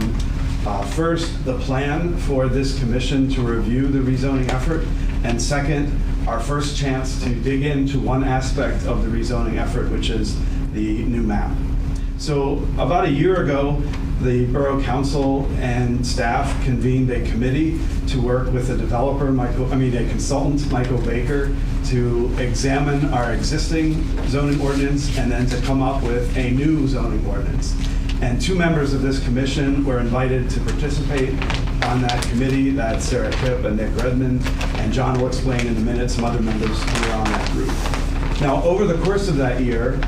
first, the plan for this commission to review the rezoning effort. And second, our first chance to dig into one aspect of the rezoning effort, which is the new map. So about a year ago, the Borough Council and staff convened a committee to work with a developer, a consultant, Michael Baker, to examine our existing zoning ordinance and then to come up with a new zoning ordinance. And two members of this commission were invited to participate on that committee. That's Sarah Kipp and Nick Redmond, and John will explain in a minute some other members who were on that group. Now, over the course of that year,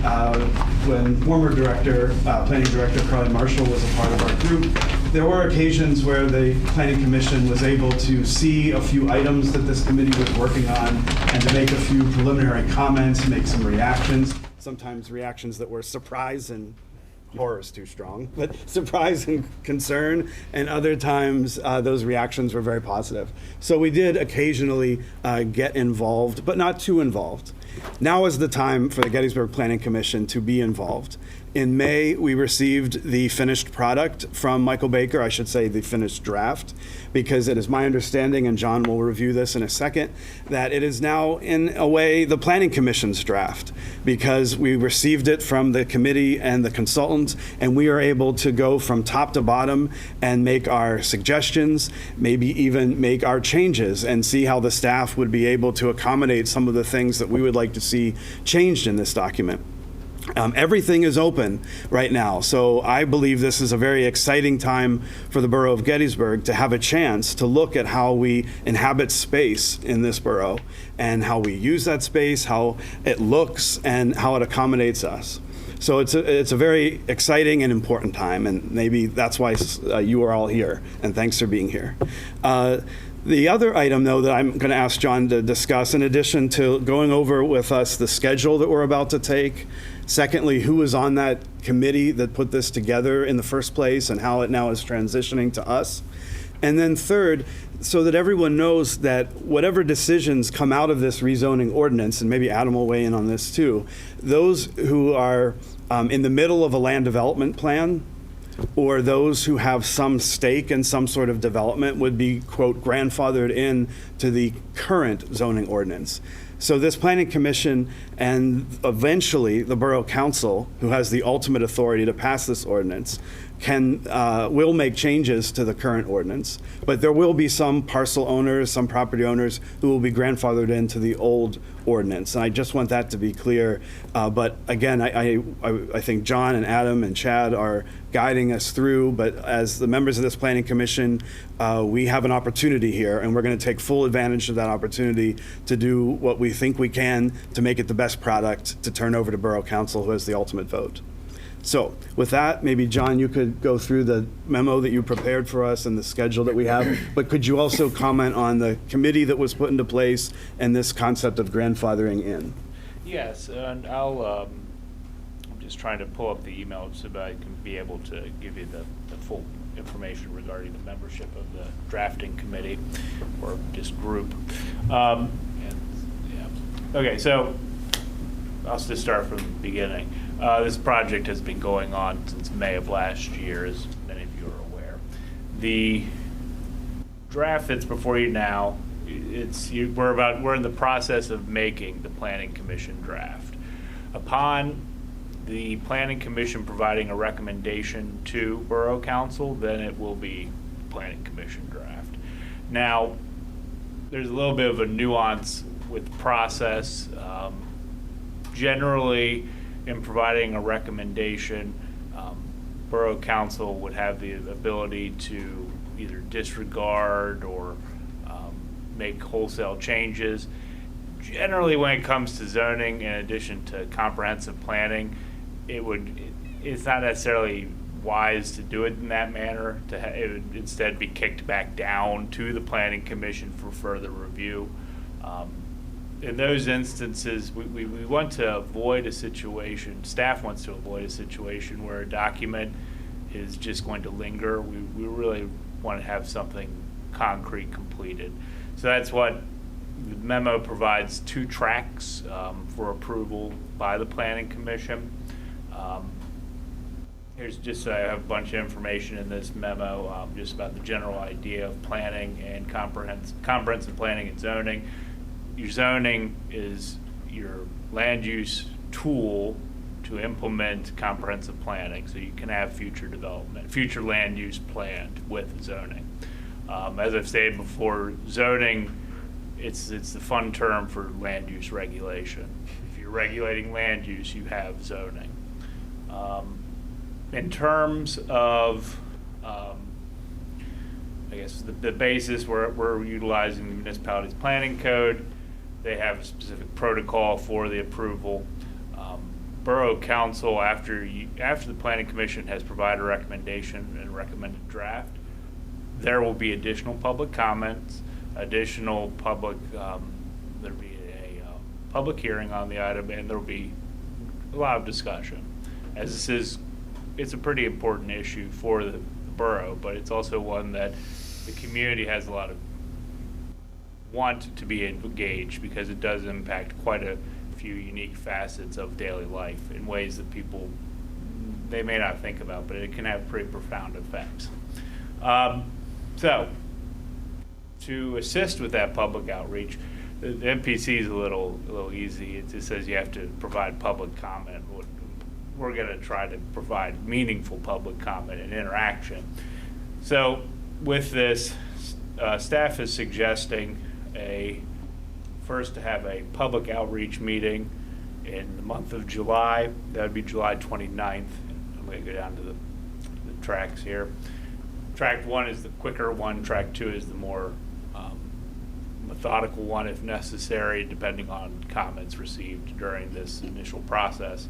when former planning director Carly Marshall was a part of our group, there were occasions where the planning commission was able to see a few items that this committee was working on and to make a few preliminary comments, make some reactions, sometimes reactions that were surprise and horror is too strong, but surprise and concern, and other times those reactions were very positive. So we did occasionally get involved, but not too involved. Now is the time for the Gettysburg Planning Commission to be involved. In May, we received the finished product from Michael Baker, I should say the finished draft, because it is my understanding, and John will review this in a second, that it is now, in a way, the Planning Commission's draft, because we received it from the committee and the consultants, and we are able to go from top to bottom and make our suggestions, maybe even make our changes, and see how the staff would be able to accommodate some of the things that we would like to see changed in this document. Everything is open right now, so I believe this is a very exciting time for the Borough of Gettysburg to have a chance to look at how we inhabit space in this borough and how we use that space, how it looks, and how it accommodates us. So it's a very exciting and important time, and maybe that's why you are all here, and thanks for being here. The other item, though, that I'm going to ask John to discuss, in addition to going over with us the schedule that we're about to take, secondly, who was on that committee that put this together in the first place and how it now is transitioning to us, and then third, so that everyone knows that whatever decisions come out of this rezoning ordinance, and maybe Adam will weigh in on this too, those who are in the middle of a land development plan, or those who have some stake in some sort of development would be, quote, grandfathered in to the current zoning ordinance. So this planning commission and eventually the Borough Council, who has the ultimate authority to pass this ordinance, will make changes to the current ordinance, but there will be some parcel owners, some property owners who will be grandfathered into the old ordinance. And I just want that to be clear. But again, I think John and Adam and Chad are guiding us through, but as the members of this planning commission, we have an opportunity here, and we're going to take full advantage of that opportunity to do what we think we can to make it the best product to turn over to Borough Council, who has the ultimate vote. So with that, maybe John, you could go through the memo that you prepared for us and the schedule that we have, but could you also comment on the committee that was put into place and this concept of grandfathering in? Yes, and I'm just trying to pull up the email so that I can be able to give you the full information regarding the membership of the drafting committee or just group. Okay, so I'll just start from the beginning. This project has been going on since May of last year, as many of you are aware. The draft that's before you now, we're in the process of making the Planning Commission draft. Upon the Planning Commission providing a recommendation to Borough Council, then it will be Planning Commission draft. Now, there's a little bit of a nuance with the process. Generally, in providing a recommendation, Borough Council would have the ability to either disregard or make wholesale changes. Generally, when it comes to zoning, in addition to comprehensive planning, it's not necessarily wise to do it in that manner. It would instead be kicked back down to the Planning Commission for further review. In those instances, we want to avoid a situation, staff wants to avoid a situation where a document is just going to linger. We really want to have something concrete completed. So that's what the memo provides: 2 tracks for approval by the Planning Commission. Here's just, I have a bunch of information in this memo just about the general idea of planning and comprehensive planning and zoning. Your zoning is your land use tool to implement comprehensive planning, so you can have future development, future land use planned with zoning. As I've stated before, zoning, it's the fun term for land use regulation. If you're regulating land use, you have zoning. In terms of, I guess the basis, we're utilizing the municipality's planning code. They have a specific protocol for the approval. Borough Council, after the Planning Commission has provided a recommendation and recommended draft, there will be additional public comments, additional public, there'll be a public hearing on the item, and there'll be a lot of discussion. As it's a pretty important issue for the borough, but it's also one that the community has a lot of want to be engaged, because it does impact quite a few unique facets of daily life in ways that people, they may not think about, but it can have pretty profound effects. So, to assist with that public outreach, the MPC is a little easy. It just says you have to provide public comment. We're going to try to provide meaningful public comment and interaction. So, with this, staff is suggesting first to have a public outreach meeting in the month of July. That would be July 29th. I'm going to go down to the tracks here. Track 1 is the quicker one. Track 2 is the more methodical one, if necessary, depending on comments received during this initial process.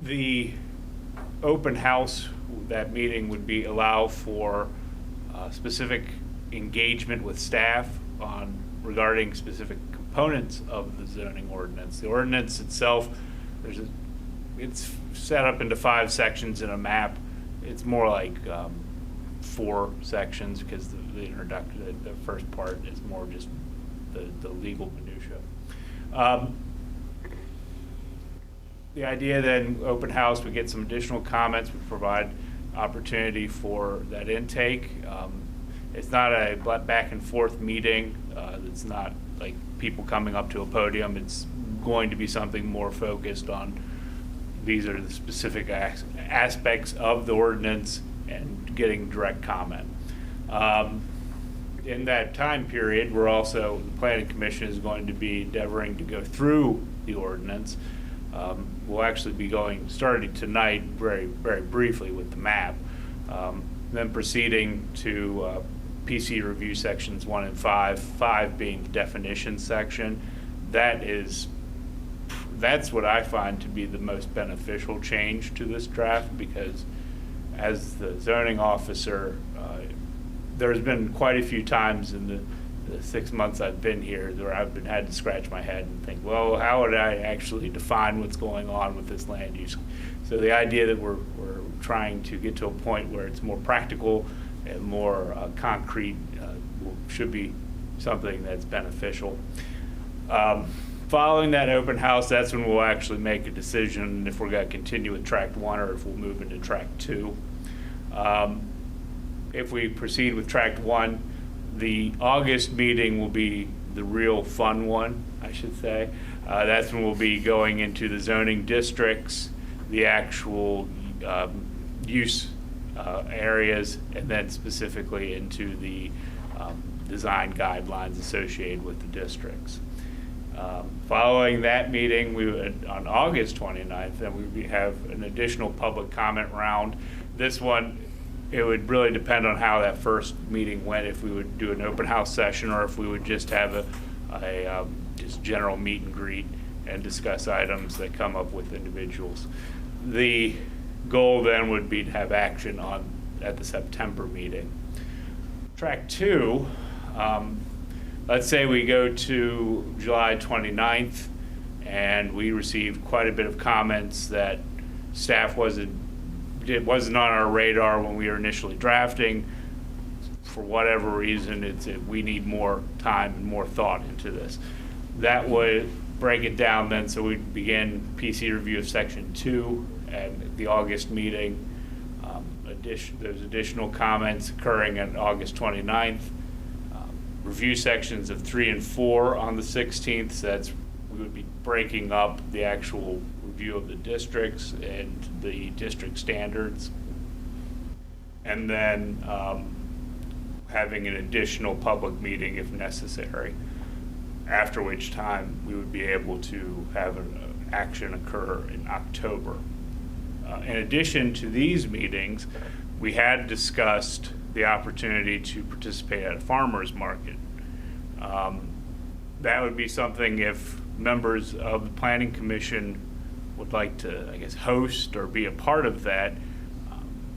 The open house, that meeting would allow for specific engagement with staff regarding specific components of the zoning ordinance. The ordinance itself, it's set up into 5 sections in a map. It's more like 4 sections, because the first part is more just the legal minutia. The idea then, open house, we get some additional comments, we provide opportunity for that intake. It's not a back and forth meeting. It's not like people coming up to a podium. It's going to be something more focused on, these are the specific aspects of the ordinance, and getting direct comment. In that time period, the Planning Commission is going to be endeavoring to go through the ordinance. We'll actually be starting tonight very, very briefly with the map, then proceeding to PC review sections 1 and 5, 5 being the definition section. That is That's what I find to be the most beneficial change to this draft, because as the zoning officer, there's been quite a few times in the 6 months I've been here where I've had to scratch my head and think, well, how would I actually define what's going on with this land use? So the idea that we're trying to get to a point where it's more practical and more concrete should be something that's beneficial. Following that open house, that's when we'll actually make a decision if we're going to continue with Tract 1 or if we'll move into Tract 2. If we proceed with Tract 1, the August meeting will be the real fun one, I should say. That's when we'll be going into the zoning districts, the actual use areas, and then specifically into the design guidelines associated with the districts. Following that meeting, we would, on August 29th, then we would have an additional public comment round. This one, it would really depend on how that first meeting went, if we would do an open house session or if we would just have a just general meet and greet and discuss items that come up with individuals. The goal then would be to have action at the September meeting. Track 2, let's say we go to July 29th and we received quite a bit of comments that staff wasn't on our radar when we were initially drafting. For whatever reason, we need more time and more thought into this. That would break it down then, so we'd begin PC review of Section 2 at the August meeting. There's additional comments occurring on August 29th. Review sections of 3 and 4 on the 16th, so we would be breaking up the actual review of the districts and the district standards, and then having an additional public meeting if necessary, after which time we would be able to have an action occur in October. In addition to these meetings, we had discussed the opportunity to participate at a farmer's market. That would be something if members of the Planning Commission would like to, I guess, host or be a part of that.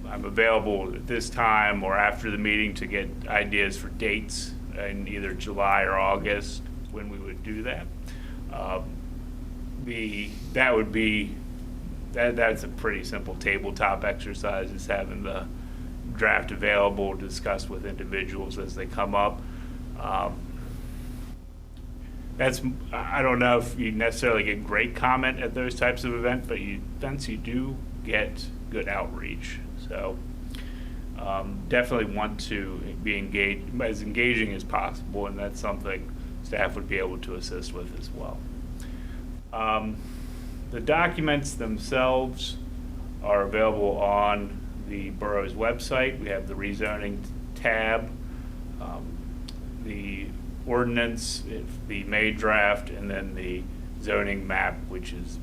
I'm available at this time or after the meeting to get ideas for dates in either July or August when we would do that. That's a pretty simple tabletop exercise, is having the draft available to discuss with individuals as they come up. I don't know if you necessarily get great comment at those types of events, but you do get good outreach. So definitely want to be as engaging as possible, and that's something staff would be able to assist with as well. The documents themselves are available on the borough's website. We have the rezoning tab, the ordinance, the May draft, and then the zoning map, which is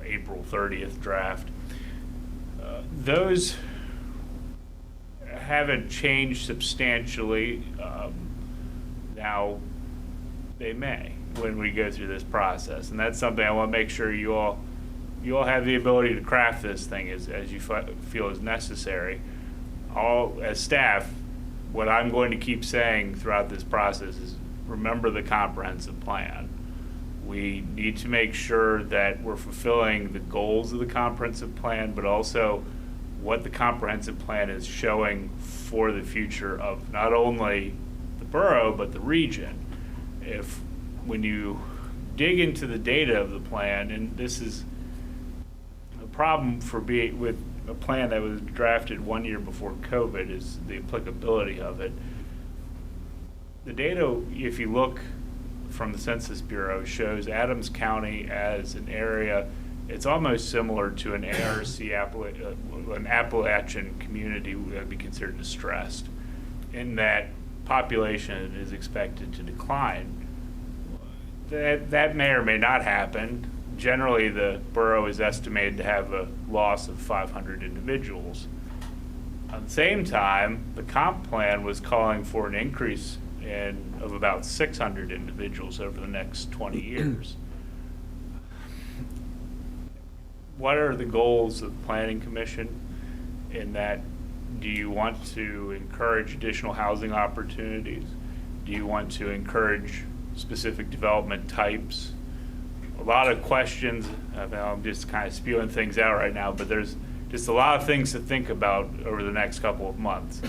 April 30th draft. Those haven't changed substantially. Now they may when we go through this process, and that's something I want to make sure you all have the ability to craft this thing as you feel is necessary. As staff, what I'm going to keep saying throughout this process is remember the comprehensive plan. We need to make sure that we're fulfilling the goals of the comprehensive plan, but also what the comprehensive plan is showing for the future of not only the borough, but the region. When you dig into the data of the plan, and this is a problem with a plan that was drafted 1 year before COVID, is the applicability of it. The data, if you look from the Census Bureau, shows Adams County as an area, it's almost similar to an ARC, an Appalachian community that would be considered distressed, in that population is expected to decline. That may or may not happen. Generally, the borough is estimated to have a loss of 500 individuals. At the same time, the comp plan was calling for an increase of about 600 individuals over the next 20 years. what are the goals of the Planning Commission in that? Do you want to encourage additional housing opportunities? Do you want to encourage specific development types? A lot of questions. I'm just kind of spewing things out right now, but there's just a lot of things to think about over the next couple of months.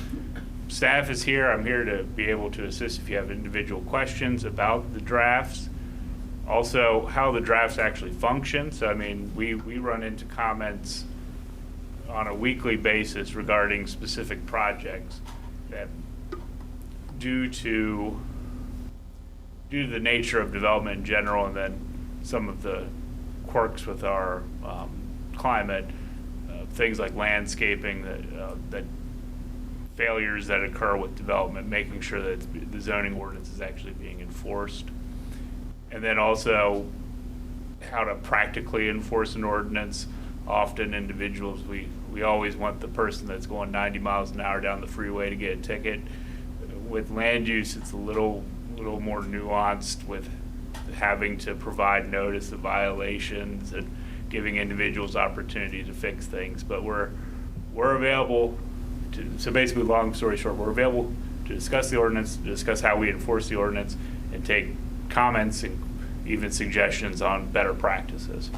Staff is here. I'm here to be able to assist if you have individual questions about the drafts. Also, how the drafts actually function. So, I mean, we run into comments on a weekly basis regarding specific projects that due to the nature of development in general, and then some of the quirks with our climate, things like landscaping, that failures that occur with development, making sure that the zoning ordinance is actually being enforced. And then also how to practically enforce an ordinance. Often individuals, we always want the person that's going 90 miles an hour down the freeway to get a ticket. With land use, it's a little more nuanced with having to provide notice of violations and giving individuals opportunity to fix things. But we're available to, so basically, long story short, we're available to discuss the ordinance, to discuss how we enforce the ordinance, and take comments and even suggestions on better practices.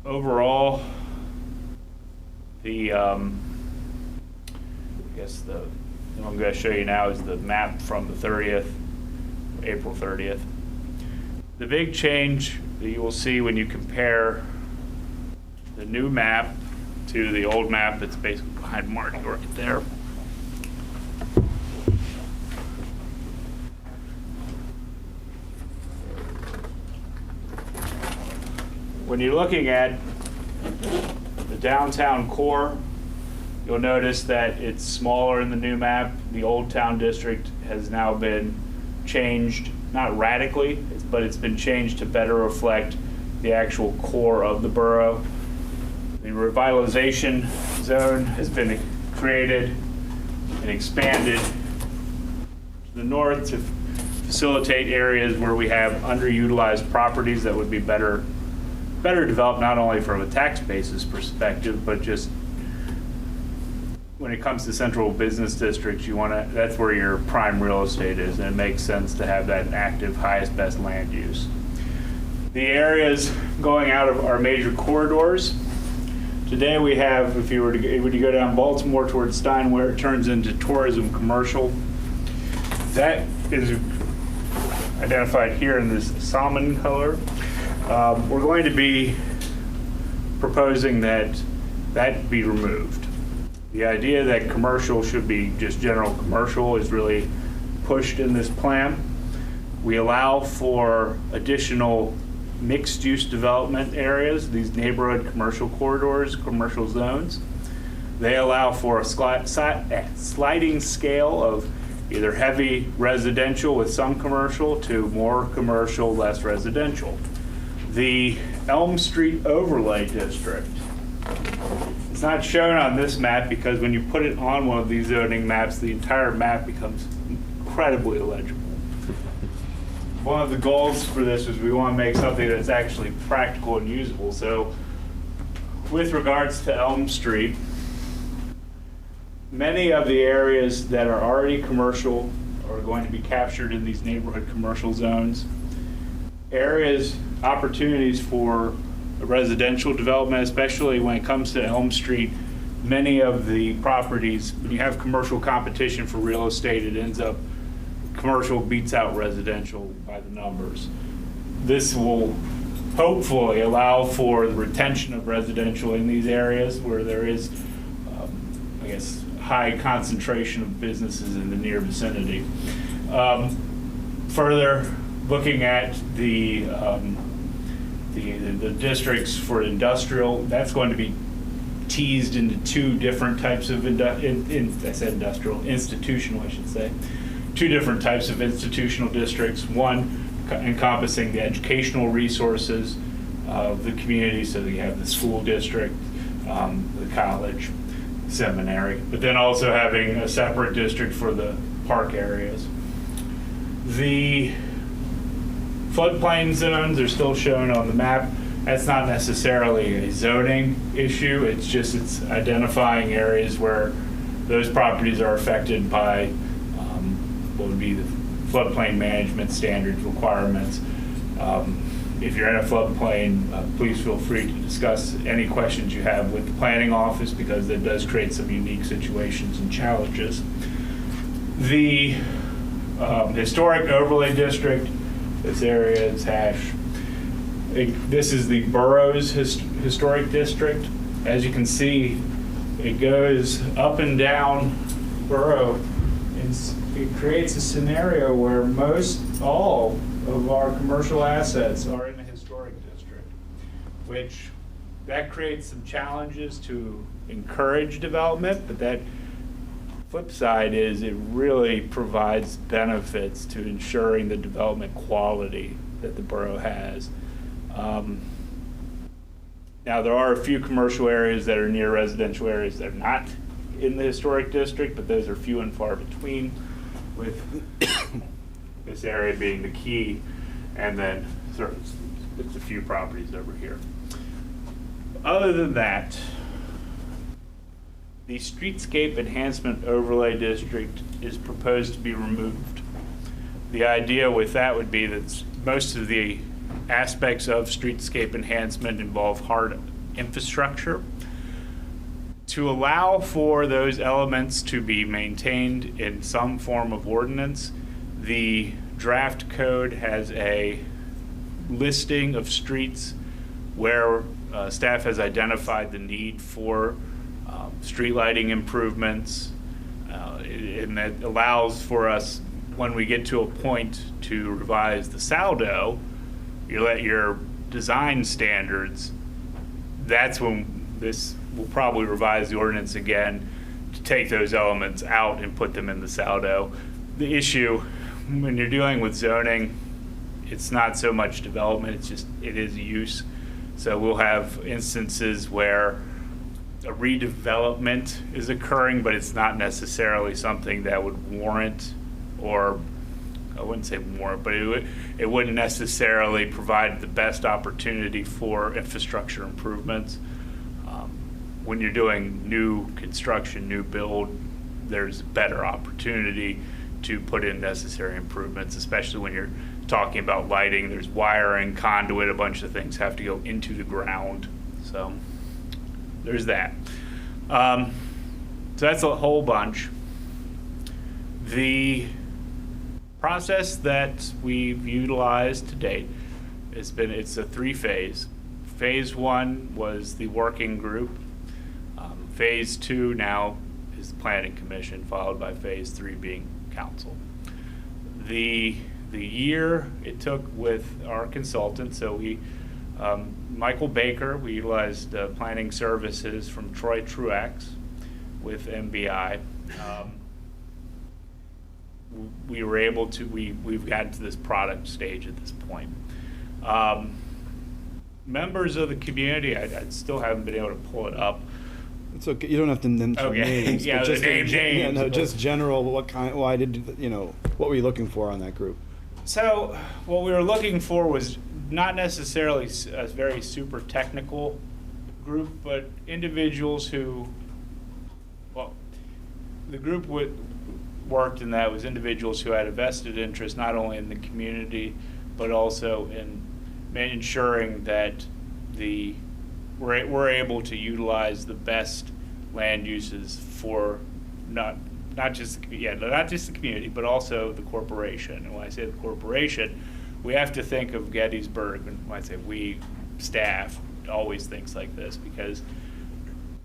Overall, I guess the one I'm going to show you now is the map from the 30th, April 30th. The big change that you will see when you compare the new map to the old map that's basically behind Marty right there. When you're looking at the downtown core, you'll notice that it's smaller in the new map. The old town district has now been changed, not radically, but it's been changed to better reflect the actual core of the borough. The revitalization zone has been created and expanded to the north to facilitate areas where we have underutilized properties that would be better developed, not only from a tax basis perspective, but just when it comes to central business districts, that's where your prime real estate is, and it makes sense to have that active, highest, best land use. The areas going out of our major corridors, today we have, when you go down Baltimore towards Steinwehr, it turns into tourism commercial. That is identified here in this salmon color. We're going to be proposing that be removed. The idea that commercial should be just general commercial is really pushed in this plan. We allow for additional mixed-use development areas, these neighborhood commercial corridors, commercial zones. They allow for a sliding scale of either heavy residential with some commercial to more commercial, less residential. The Elm Street Overlay District. It's not shown on this map because when you put it on one of these zoning maps, the entire map becomes incredibly illegible. One of the goals for this is we want to make something that's actually practical and usable. So with regards to Elm Street, many of the areas that are already commercial are going to be captured in these neighborhood commercial zones. Opportunities for residential development, especially when it comes to Elm Street, many of the properties, when you have commercial competition for real estate, it ends up commercial beats out residential by the numbers. This will hopefully allow for the retention of residential in these areas where there is, I guess, high concentration of businesses in the near vicinity. Further, looking at the districts for industrial, that's going to be teased into two different types of institutional, I should say. Two different types of institutional districts. One encompassing the educational resources of the community, so that you have the school district, the college, seminary, but then also having a separate district for the park areas. The floodplain zones are still shown on the map. That's not necessarily a zoning issue, it's identifying areas where those properties are affected by what would be the floodplain management standards requirements. If you're in a floodplain, please feel free to discuss any questions you have with the planning office, because it does create some unique situations and challenges. The historic overlay district, this area is hash. This is the borough's historic district. As you can see, it goes up and down borough. It creates a scenario where all of our commercial assets are in the historic district, which that creates some challenges to encourage development, but that flip side is it really provides benefits to ensuring the development quality that the borough has. Now, there are a few commercial areas that are near residential areas that are not in the historic district, but those are few and far between, with this area being the key, and then it's a few properties over here. Other than that, the streetscape enhancement overlay district is proposed to be removed. The idea with that would be that most of the aspects of streetscape enhancement involve hard infrastructure. To allow for those elements to be maintained in some form of ordinance, the draft code has a listing of streets where staff has identified the need for street lighting improvements, and that allows for us, when we get to a point to revise the saldo, you let your design standards, that's when this will probably revise the ordinance again to take those elements out and put them in the saldo. The issue when you're dealing with zoning, it's not so much development, it is use. So we'll have instances where a redevelopment is occurring, but it's not necessarily something that would warrant, or I wouldn't say warrant, but it wouldn't necessarily provide the best opportunity for infrastructure improvements. When you're doing new construction, new build, there's better opportunity to put in necessary improvements, especially when you're talking about lighting. There's wiring, conduit, a bunch of things have to go into the ground. So there's that. So that's a whole bunch. The process that we've utilized to date it's a 3-phase. Phase 1 was the working group. Phase 2 now is the planning commission, followed by phase 3 being council. The year it took with our consultant, so we Michael Baker, we utilized planning services from Troy Truax with MBI. We were able to, we've gotten to this product stage at this point. Members of the community, I still haven't been able to pull it up. It's okay. You don't have to mention names. Yeah, but just names. Yeah, no, just general. What were you looking for on that group? So what we were looking for was not necessarily a very super technical group, but individuals who, well, the group worked in that was individuals who had a vested interest not only in the community, but also in ensuring that we're able to utilize the best land uses for not just the community, but also the corporation. And when I say the corporation, we have to think of Gettysburg, and when I say we, staff always thinks like this, because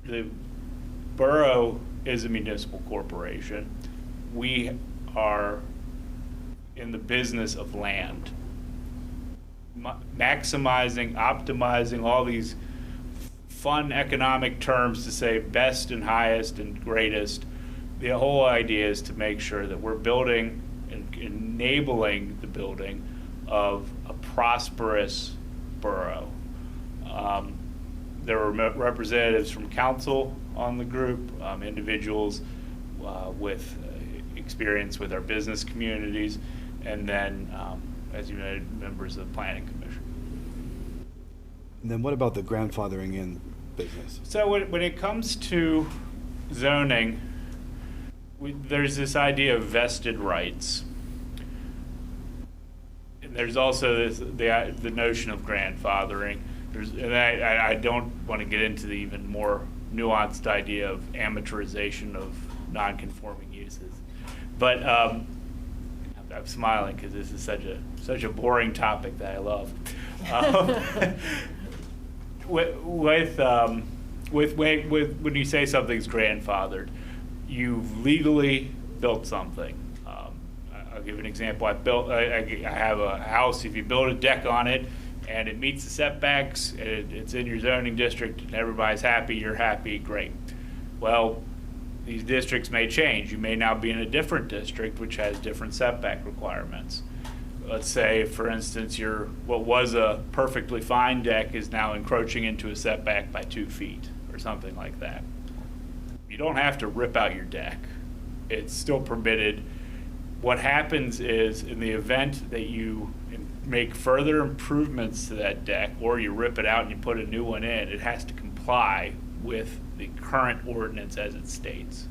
the borough is a municipal corporation. We are in the business of land, maximizing, optimizing, all these fun economic terms to say best and highest and greatest. The whole idea is to make sure that we're building and enabling the building of a prosperous borough. There were representatives from council on the group, individuals with experience with our business communities, and then, as you know, members of the planning commission. And then what about the grandfathering in business? So when it comes to zoning, there's this idea of vested rights. And there's also the notion of grandfathering. And I don't want to get into the even more nuanced idea of amateurization of non-conforming uses. But I'm smiling because this is such a boring topic that I love. With when you say something's grandfathered, you've legally built something. I'll give an example. I have a house. If you build a deck on it and it meets the setbacks, it's in your zoning district, and everybody's happy, you're happy, great. Well, these districts may change. You may now be in a different district which has different setback requirements. Let's say, for instance, what was a perfectly fine deck is now encroaching into a setback by 2 feet or something like that. You don't have to rip out your deck. It's still permitted. What happens is, in the event that you make further improvements to that deck, or you rip it out and you put a new one in, it has to comply with the current ordinance as it states.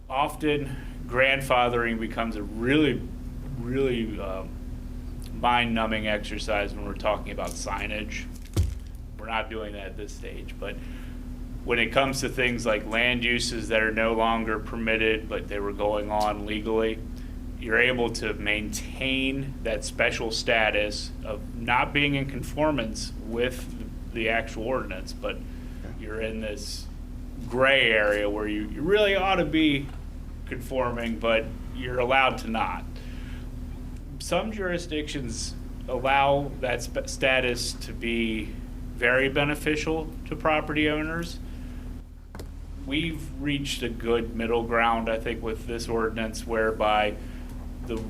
Often, grandfathering becomes a really mind-numbing exercise when we're talking about signage. We're not doing that at this stage, but when it comes to things like land uses that are no longer permitted, but they were going on legally, you're able to maintain that special status of not being in conformance with the actual ordinance, but you're in this gray area where you really ought to be conforming, but you're allowed to not. Some jurisdictions allow that status to be very beneficial to property owners. We've reached a good middle ground, I think, with this ordinance, whereby the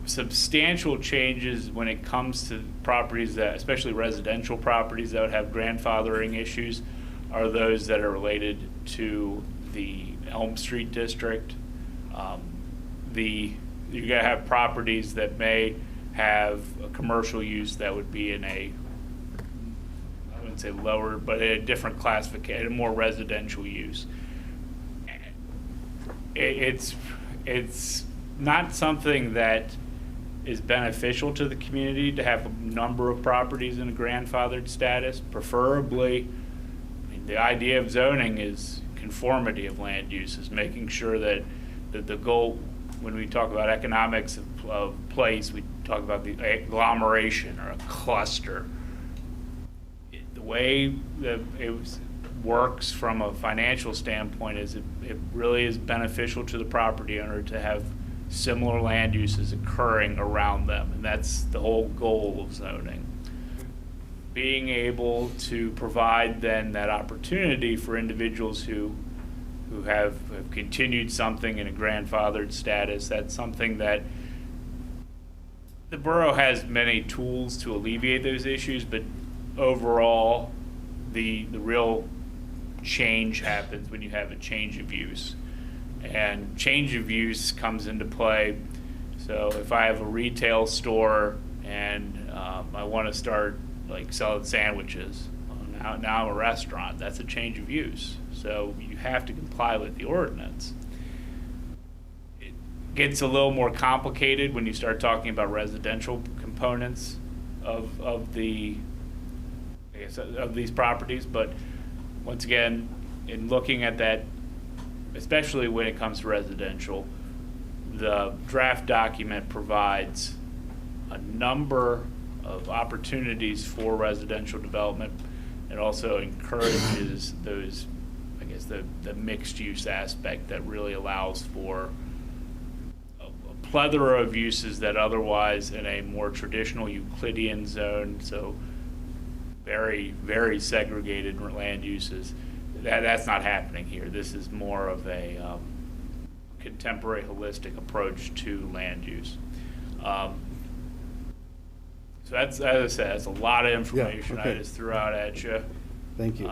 substantial changes when it comes to properties that, especially residential properties that would have grandfathering issues, are those that are related to the Elm Street district. You're gonna have properties that may have a commercial use that would be in I wouldn't say lower, but a different classification, a more residential use. It's not something that is beneficial to the community to have a number of properties in a grandfathered status. Preferably, the idea of zoning is conformity of land uses, making sure that the goal, when we talk about economics of place, we talk about the agglomeration or a cluster. The way that it works from a financial standpoint is it really is beneficial to the property owner to have similar land uses occurring around them, and that's the whole goal of zoning. Being able to provide then that opportunity for individuals who have continued something in a grandfathered status, that's something that the borough has many tools to alleviate those issues, but overall, the real change happens when you have a change of use. And change of use comes into play. So if I have a retail store and I want to start like selling sandwiches, well, now I'm a restaurant, that's a change of use. So you have to comply with the ordinance. It gets a little more complicated when you start talking about residential components of these properties, but once again, in looking at that, especially when it comes to residential, the draft document provides a number of opportunities for residential development. It also encourages those, I guess, the mixed use aspect that really allows for a plethora of uses that otherwise in a more traditional Euclidean zone, so very, very segregated land uses, that's not happening here. This is more of a contemporary holistic approach to land use. So that's, as I said, that's a lot of information I just threw out at you. Thank you.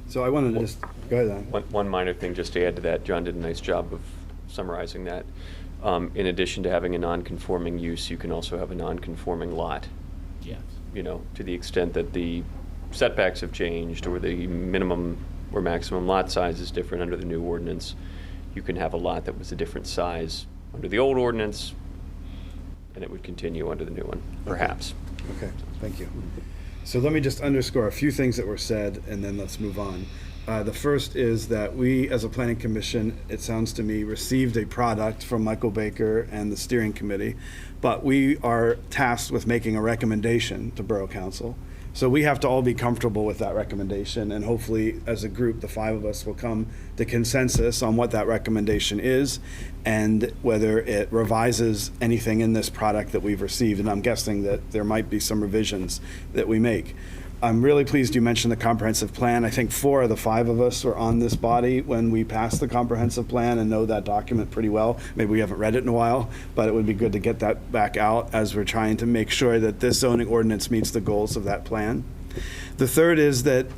So I wanted to just, go ahead, Don. One minor thing just to add to that, John did a nice job of summarizing that. In addition to having a non-conforming use, you can also have a non-conforming lot. Yes. to the extent that the setbacks have changed or the minimum or maximum lot size is different under the new ordinance, you can have a lot that was a different size under the old ordinance, and it would continue under the new one, perhaps. Okay, thank you. So let me just underscore a few things that were said, and then let's move on. The first is that we, as a planning commission, it sounds to me, received a product from Michael Baker and the steering committee, but we are tasked with making a recommendation to Borough Council. So we have to all be comfortable with that recommendation, and hopefully, as a group, the 5 of us will come to consensus on what that recommendation is and whether it revises anything in this product that we've received. And I'm guessing that there might be some revisions that we make. I'm really pleased you mentioned the comprehensive plan. I think 4 of the 5 of us were on this body when we passed the comprehensive plan and know that document pretty well. Maybe we haven't read it in a while, but it would be good to get that back out as we're trying to make sure that this zoning ordinance meets the goals of that plan. The third is that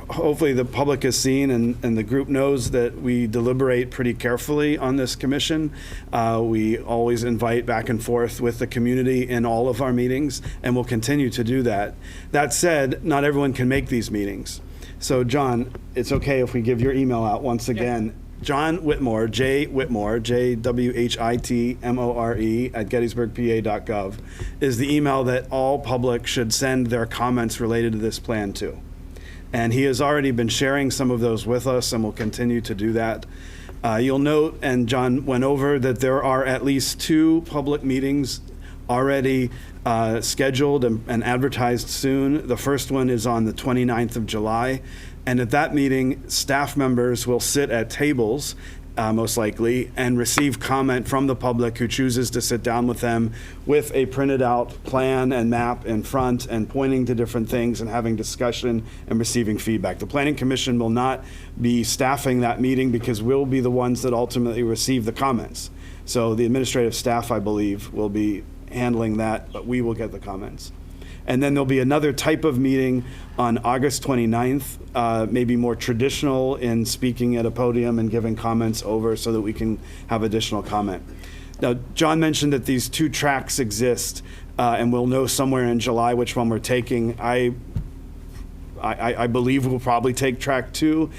hopefully the public has seen and the group knows that we deliberate pretty carefully on this commission. We always invite back and forth with the community in all of our meetings, and we'll continue to do that. That said, not everyone can make these meetings. So John, it's okay if we give your email out once again. John Whitmore, J. Whitmore, JWHITMORE at gettysburgpa.gov is the email that all public should send their comments related to this plan to. And he has already been sharing some of those with us and will continue to do that. You'll note, and John went over, that there are at least 2 public meetings already scheduled and advertised soon. The first one is on the 29th of July. And at that meeting, staff members will sit at tables, most likely, and receive comment from the public who chooses to sit down with them with a printed out plan and map in front and pointing to different things and having discussion and receiving feedback. The Planning Commission will not be staffing that meeting because we'll be the ones that ultimately receive the comments. So the administrative staff, I believe, will be handling that, but we will get the comments. And then there'll be another type of meeting on August 29th, maybe more traditional in speaking at a podium and giving comments over so that we can have additional comment. Now, John mentioned that these 2 tracks exist, and we'll know somewhere in July which one we're taking. I believe we'll probably take track 2,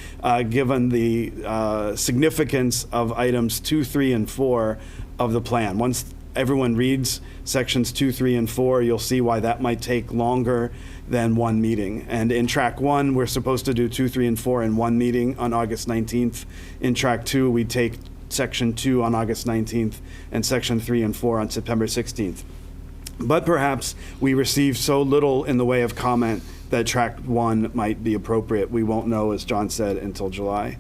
given the significance of items 2, 3, and 4 of the plan. Once everyone reads sections 2, 3, and 4, you'll see why that might take longer than one meeting. And in track 1, we're supposed to do 2, 3, and 4 in one meeting on August 19th. In track 2, we take section 2 on August 19th and section 3 and 4 on September 16th. But perhaps we received so little in the way of comment that track 1 might be appropriate. We won't know, as John said, until July.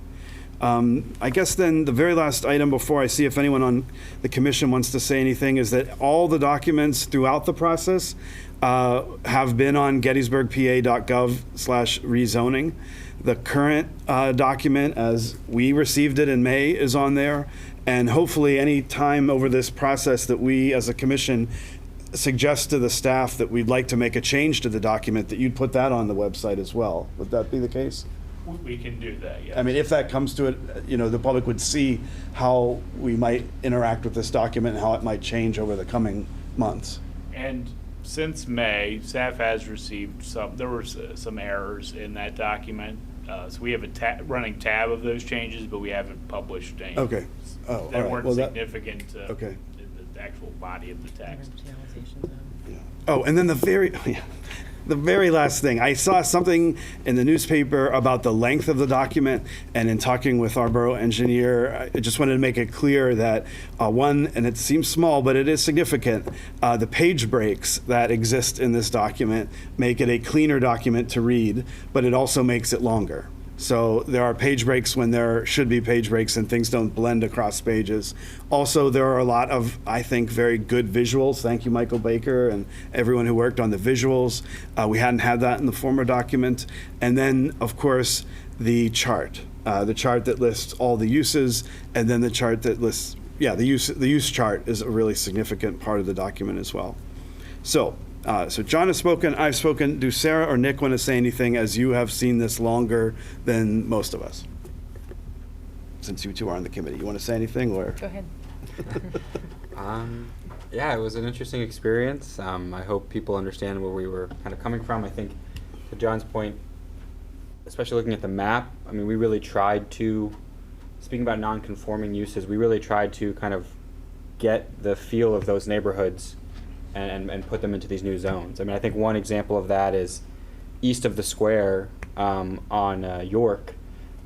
I guess then the very last item before I see if anyone on the commission wants to say anything is that all the documents throughout the process have been on gettysburgpa.gov/rezoning. The current document, as we received it in May, is on there. And hopefully any time over this process that we as a commission suggest to the staff that we'd like to make a change to the document, that you'd put that on the website as well. Would that be the case? We can do that, yes. I mean, if that comes to it, the public would see how we might interact with this document and how it might change over the coming months. And since May, staff has received there were some errors in that document. So we have a running tab of those changes, but we haven't published any. Okay. Oh, all That right. weren't Well, significant okay. in the actual body of the text. Oh, and then the very last thing, I saw something in the newspaper about the length of the document, and in talking with our borough engineer, I just wanted to make it clear that one, and it seems small, but it is significant, the page breaks that exist in this document make it a cleaner document to read, but it also makes it longer. So there are page breaks when there should be page breaks and things don't blend across pages. Also, there are a lot of, I think, very good visuals. Thank you, Michael Baker, and everyone who worked on the visuals. We hadn't had that in the former document. And then, of course, the chart that lists all the uses, and then the chart that lists, the use chart is a really significant part of the document as well. So John has spoken, I've spoken. Do Sarah or Nick want to say anything, as you have seen this longer than most of us? Since you two are on the committee, you want to say anything, or? Go ahead. Yeah, it was an interesting experience. I hope people understand where we were kind of coming from. I think, to John's point, especially looking at the map, I mean, we really tried to, speaking about non-conforming uses, we really tried to kind of get the feel of those neighborhoods and put them into these new zones. I mean, I think one example of that is east of the square on York.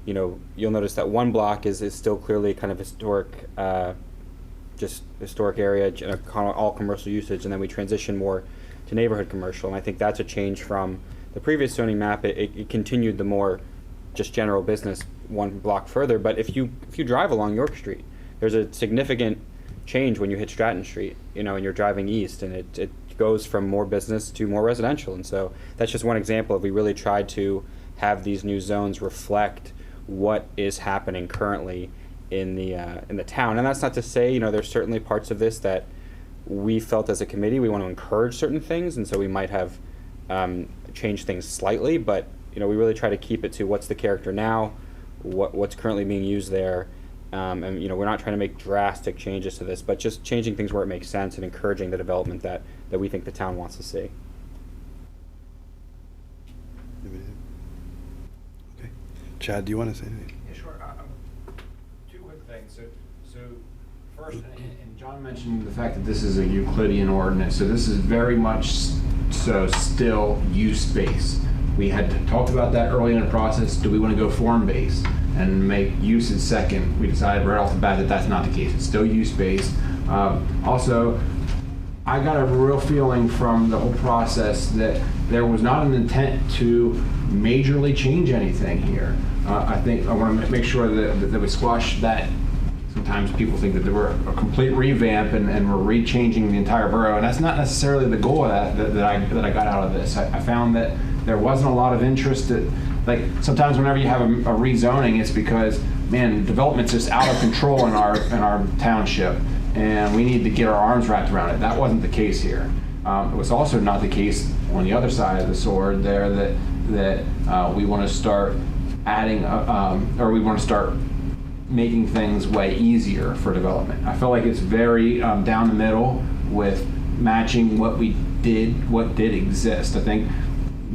You know, you'll notice that one block is still clearly kind of historic, just historic area, all commercial usage, and then we transition more to neighborhood commercial. And I think that's a change from the previous zoning map. It continued the more just general business one block further. But if you drive along York Street, there's a significant change when you hit Stratton Street, you know, and you're driving east, and it goes from more business to more residential. And so that's just one example of we really tried to have these new zones reflect what is happening currently in the town. And that's not to say, you know, there's certainly parts of this that we felt as a committee we want to encourage certain things, and so we might have changed things slightly, but you know, we really try to keep it to what's the character now, what's currently being used there, and you know, we're not trying to make drastic changes to this, but just changing things where it makes sense and encouraging the development that we think the town wants to see. Okay. Chad, do you want to say anything? Yeah, sure. Two quick things. So first, and John mentioned the fact that this is a Euclidean ordinance, so this is very much so still use-based. We had talked about that early in the process. Do we want to go form-based and make uses second? We decided right off the bat that that's not the case. It's still use-based. Also, I got a real feeling from the whole process that there was not an intent to majorly change anything here. I think I want to make sure that we squash that. Sometimes people think that there were a complete revamp and we're re-changing the entire borough, and that's not necessarily the goal of that I got out of this. I found that there wasn't a lot of interest. Like sometimes whenever you have a rezoning, it's because, man, development's just out of control in our township, and we need to get our arms wrapped around it. That wasn't the case here. It was also not the case on the other side of the sword there that we want to start adding, or we want to start making things way easier for development. I feel like it's very down the middle with matching what did exist. I think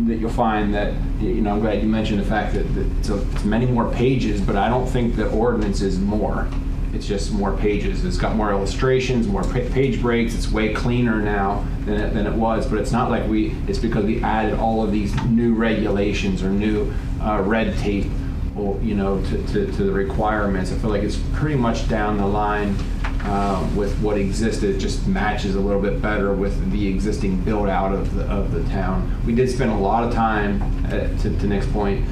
that you'll find that, you know, I'm glad you mentioned the fact that it's many more pages, but I don't think the ordinance is more. It's just more pages. It's got more illustrations, more page breaks. It's way cleaner now than it was, but it's not like it's because we added all of these new regulations or new red tape, or, you know, to the requirements. I feel like it's pretty much down the line with what existed. It just matches a little bit better with the existing build out of the town. We did spend a lot of time, to Nick's point,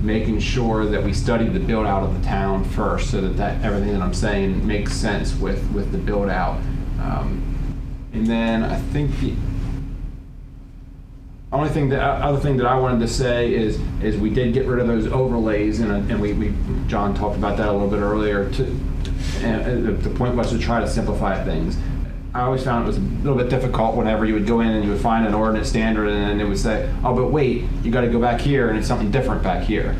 making sure that we studied the build out of the town first, so that everything that I'm saying makes sense with the build out. And then I think the other thing that I wanted to say is we did get rid of those overlays, and we John talked about that a little bit earlier. And the point was to try to simplify things. I always found it was a little bit difficult whenever you would go in and you would find an ordinance standard, and then it would say, oh, but wait, you got to go back here, and it's something different back here.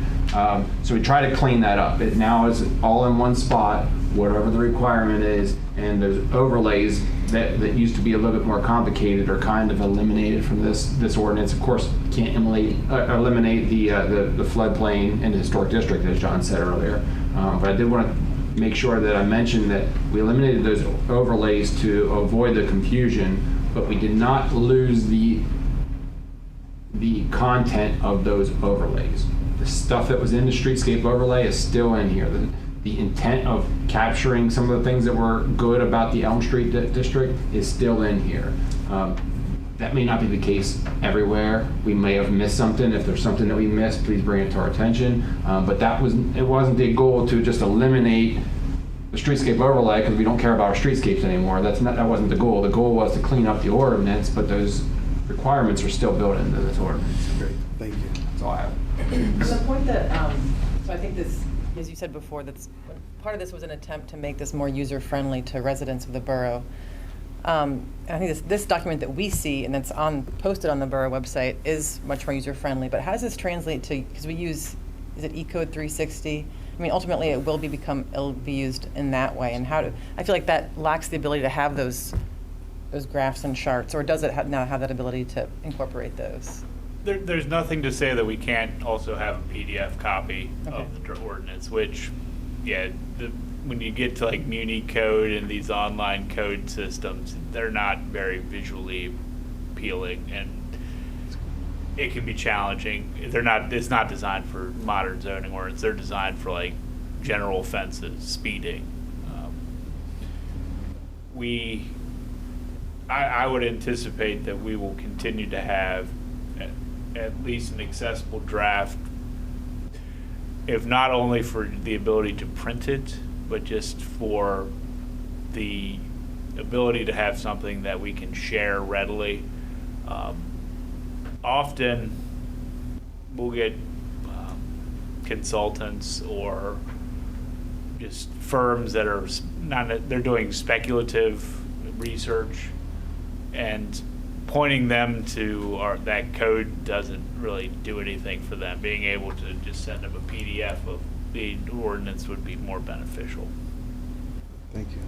So we try to clean that up. It now is all in one spot, whatever the requirement is, and there's overlays that used to be a little bit more complicated are kind of eliminated from this ordinance. Of course, you can't eliminate the floodplain in the historic district, as John said earlier. But I did want to make sure that I mentioned that we eliminated those overlays to avoid the confusion, but we did not lose the content of those overlays. The stuff that was in the streetscape overlay is still in here. The intent of capturing some of the things that were good about the Elm Street district is still in here. That may not be the case everywhere. We may have missed something. If there's something that we missed, please bring it to our attention. But it wasn't the goal to just eliminate the streetscape overlay because we don't care about our streetscapes anymore. That wasn't the goal. The goal was to clean up the ordinance, but those requirements are still built into this ordinance. Great, thank you. That's all I have. On the point that, so I think this, as you said before, that's part of this was an attempt to make this more user-friendly to residents of the borough. And I think this document that we see and that's posted on the borough website is much more user-friendly. But how does this translate to? Because we use, is it Ecode 360? I mean, ultimately, it'll be used in that way. And I feel like that lacks the ability to have those those graphs and charts, or does it now have that ability to incorporate those? There's nothing to say that we can't also have a PDF copy Okay. of the ordinance, which, yeah, when you get to like Muni Code and these online code systems, they're not very visually appealing, and it can be challenging. It's not designed for modern zoning ordinance. They're designed for like general offenses, speeding. I would anticipate that we will continue to have at least an accessible draft, if not only for the ability to print it, but just for the ability to have something that we can share readily. Often we'll get consultants or just firms that are they're doing speculative research, and pointing them to that code doesn't really do anything for them. Being able to just send them a PDF of the ordinance would be more beneficial. Thank you.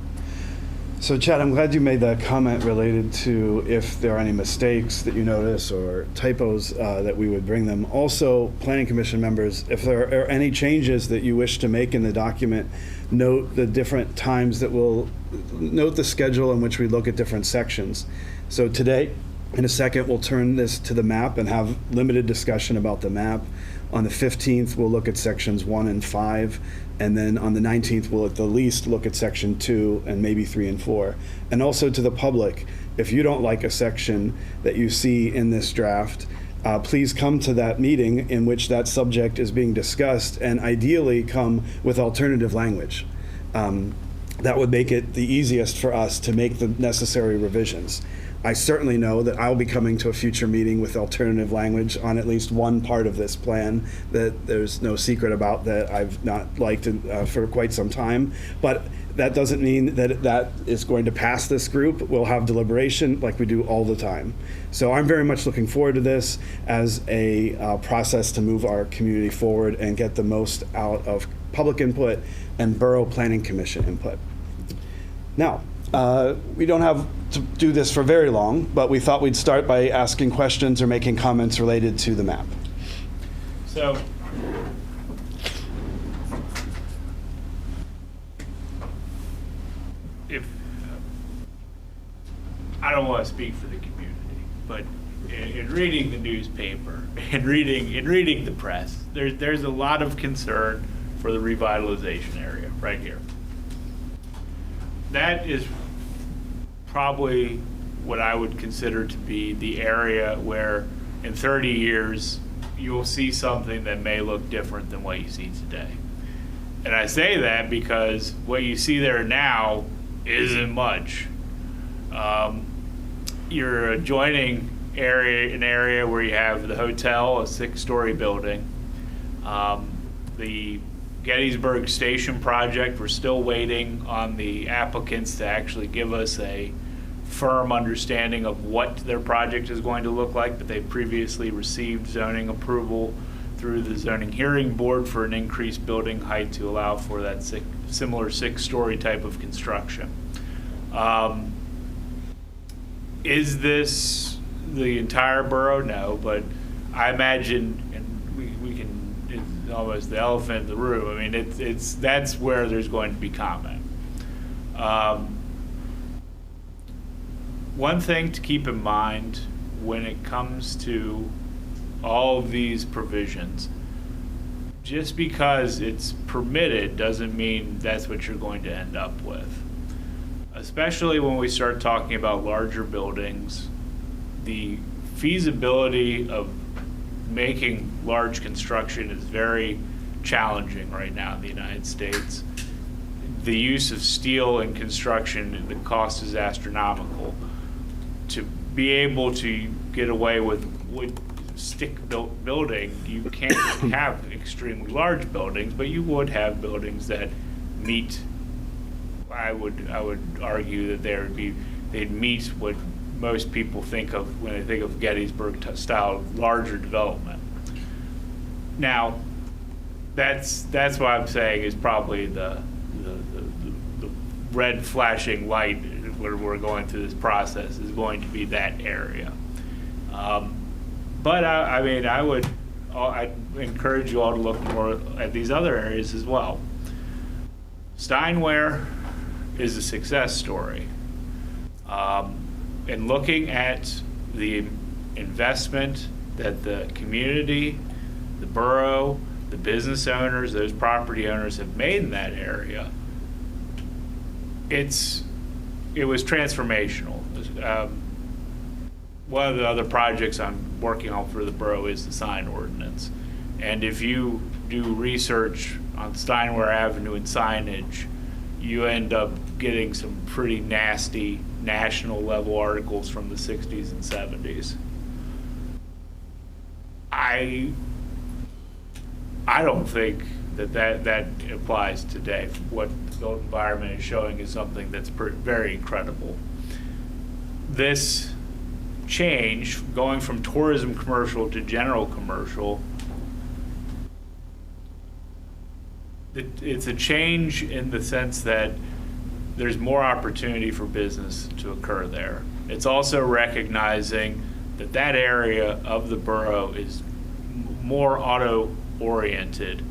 So Chad, I'm glad you made that comment related to if there are any mistakes that you notice or typos, that we would bring them. Also, Planning Commission members, if there are any changes that you wish to make in the document, note the different times that note the schedule in which we look at different sections. So today, in a second, we'll turn this to the map and have limited discussion about the map. On the 15th, we'll look at sections 1 and 5. And then on the 19th, we'll at the least look at section 2 and maybe 3 and 4. And also to the public, if you don't like a section that you see in this draft, please come to that meeting in which that subject is being discussed, and ideally come with alternative language. That would make it the easiest for us to make the necessary revisions. I certainly know that I'll be coming to a future meeting with alternative language on at least one part of this plan that there's no secret about, that I've not liked for quite some time. But that doesn't mean that that is going to pass this group. We'll have deliberation like we do all the time. So I'm very much looking forward to this as a process to move our community forward and get the most out of public input and Borough Planning Commission input. Now, we don't have to do this for very long, but we thought we'd start by asking questions or making comments related to the map. So, I don't want to speak for the community, but in reading the newspaper and reading the press, there's a lot of concern for the revitalization area right here. That is probably what I would consider to be the area where in 30 years you'll see something that may look different than what you see today. And I say that because what you see there now isn't much. You're adjoining an area where you have the hotel, a 6-story building. The Gettysburg Station project, we're still waiting on the applicants to actually give us a firm understanding of what their project is going to look like, but they previously received zoning approval through the zoning hearing board for an increased building height to allow for that similar 6-story type of construction. Is this the entire borough? No, but I imagine, and we can, it's almost the elephant in the room. I mean, that's where there's going to be comment. One thing to keep in mind when it comes to all of these provisions, just because it's permitted doesn't mean that's what you're going to end up with. Especially when we start talking about larger buildings, the feasibility of making large construction is very challenging right now in the United States. The use of steel in construction, the cost is astronomical. To be able to get away with wood stick-built building, you can't have extremely large buildings, but you would have buildings that meet. I would argue that they'd meet what most people think of when they think of Gettysburg style larger development. Now, that's what I'm saying is probably the red flashing light where we're going through this process is going to be that area. But I mean, I'd encourage you all to look more at these other areas as well. Steinwehr is a success story. In looking at the investment that the community, the borough, the business owners, those property owners have made in that area, it was transformational. One of the other projects I'm working on for the borough is the sign ordinance. And if you do research on Steinwehr Avenue and signage, you end up getting some pretty nasty national level articles from the 60s and 70s. I don't think that applies today. What the built environment is showing is something that's very incredible. This change, going from tourism commercial to general commercial, it's a change in the sense that there's more opportunity for business to occur there. It's also recognizing that that area of the borough is more auto-oriented.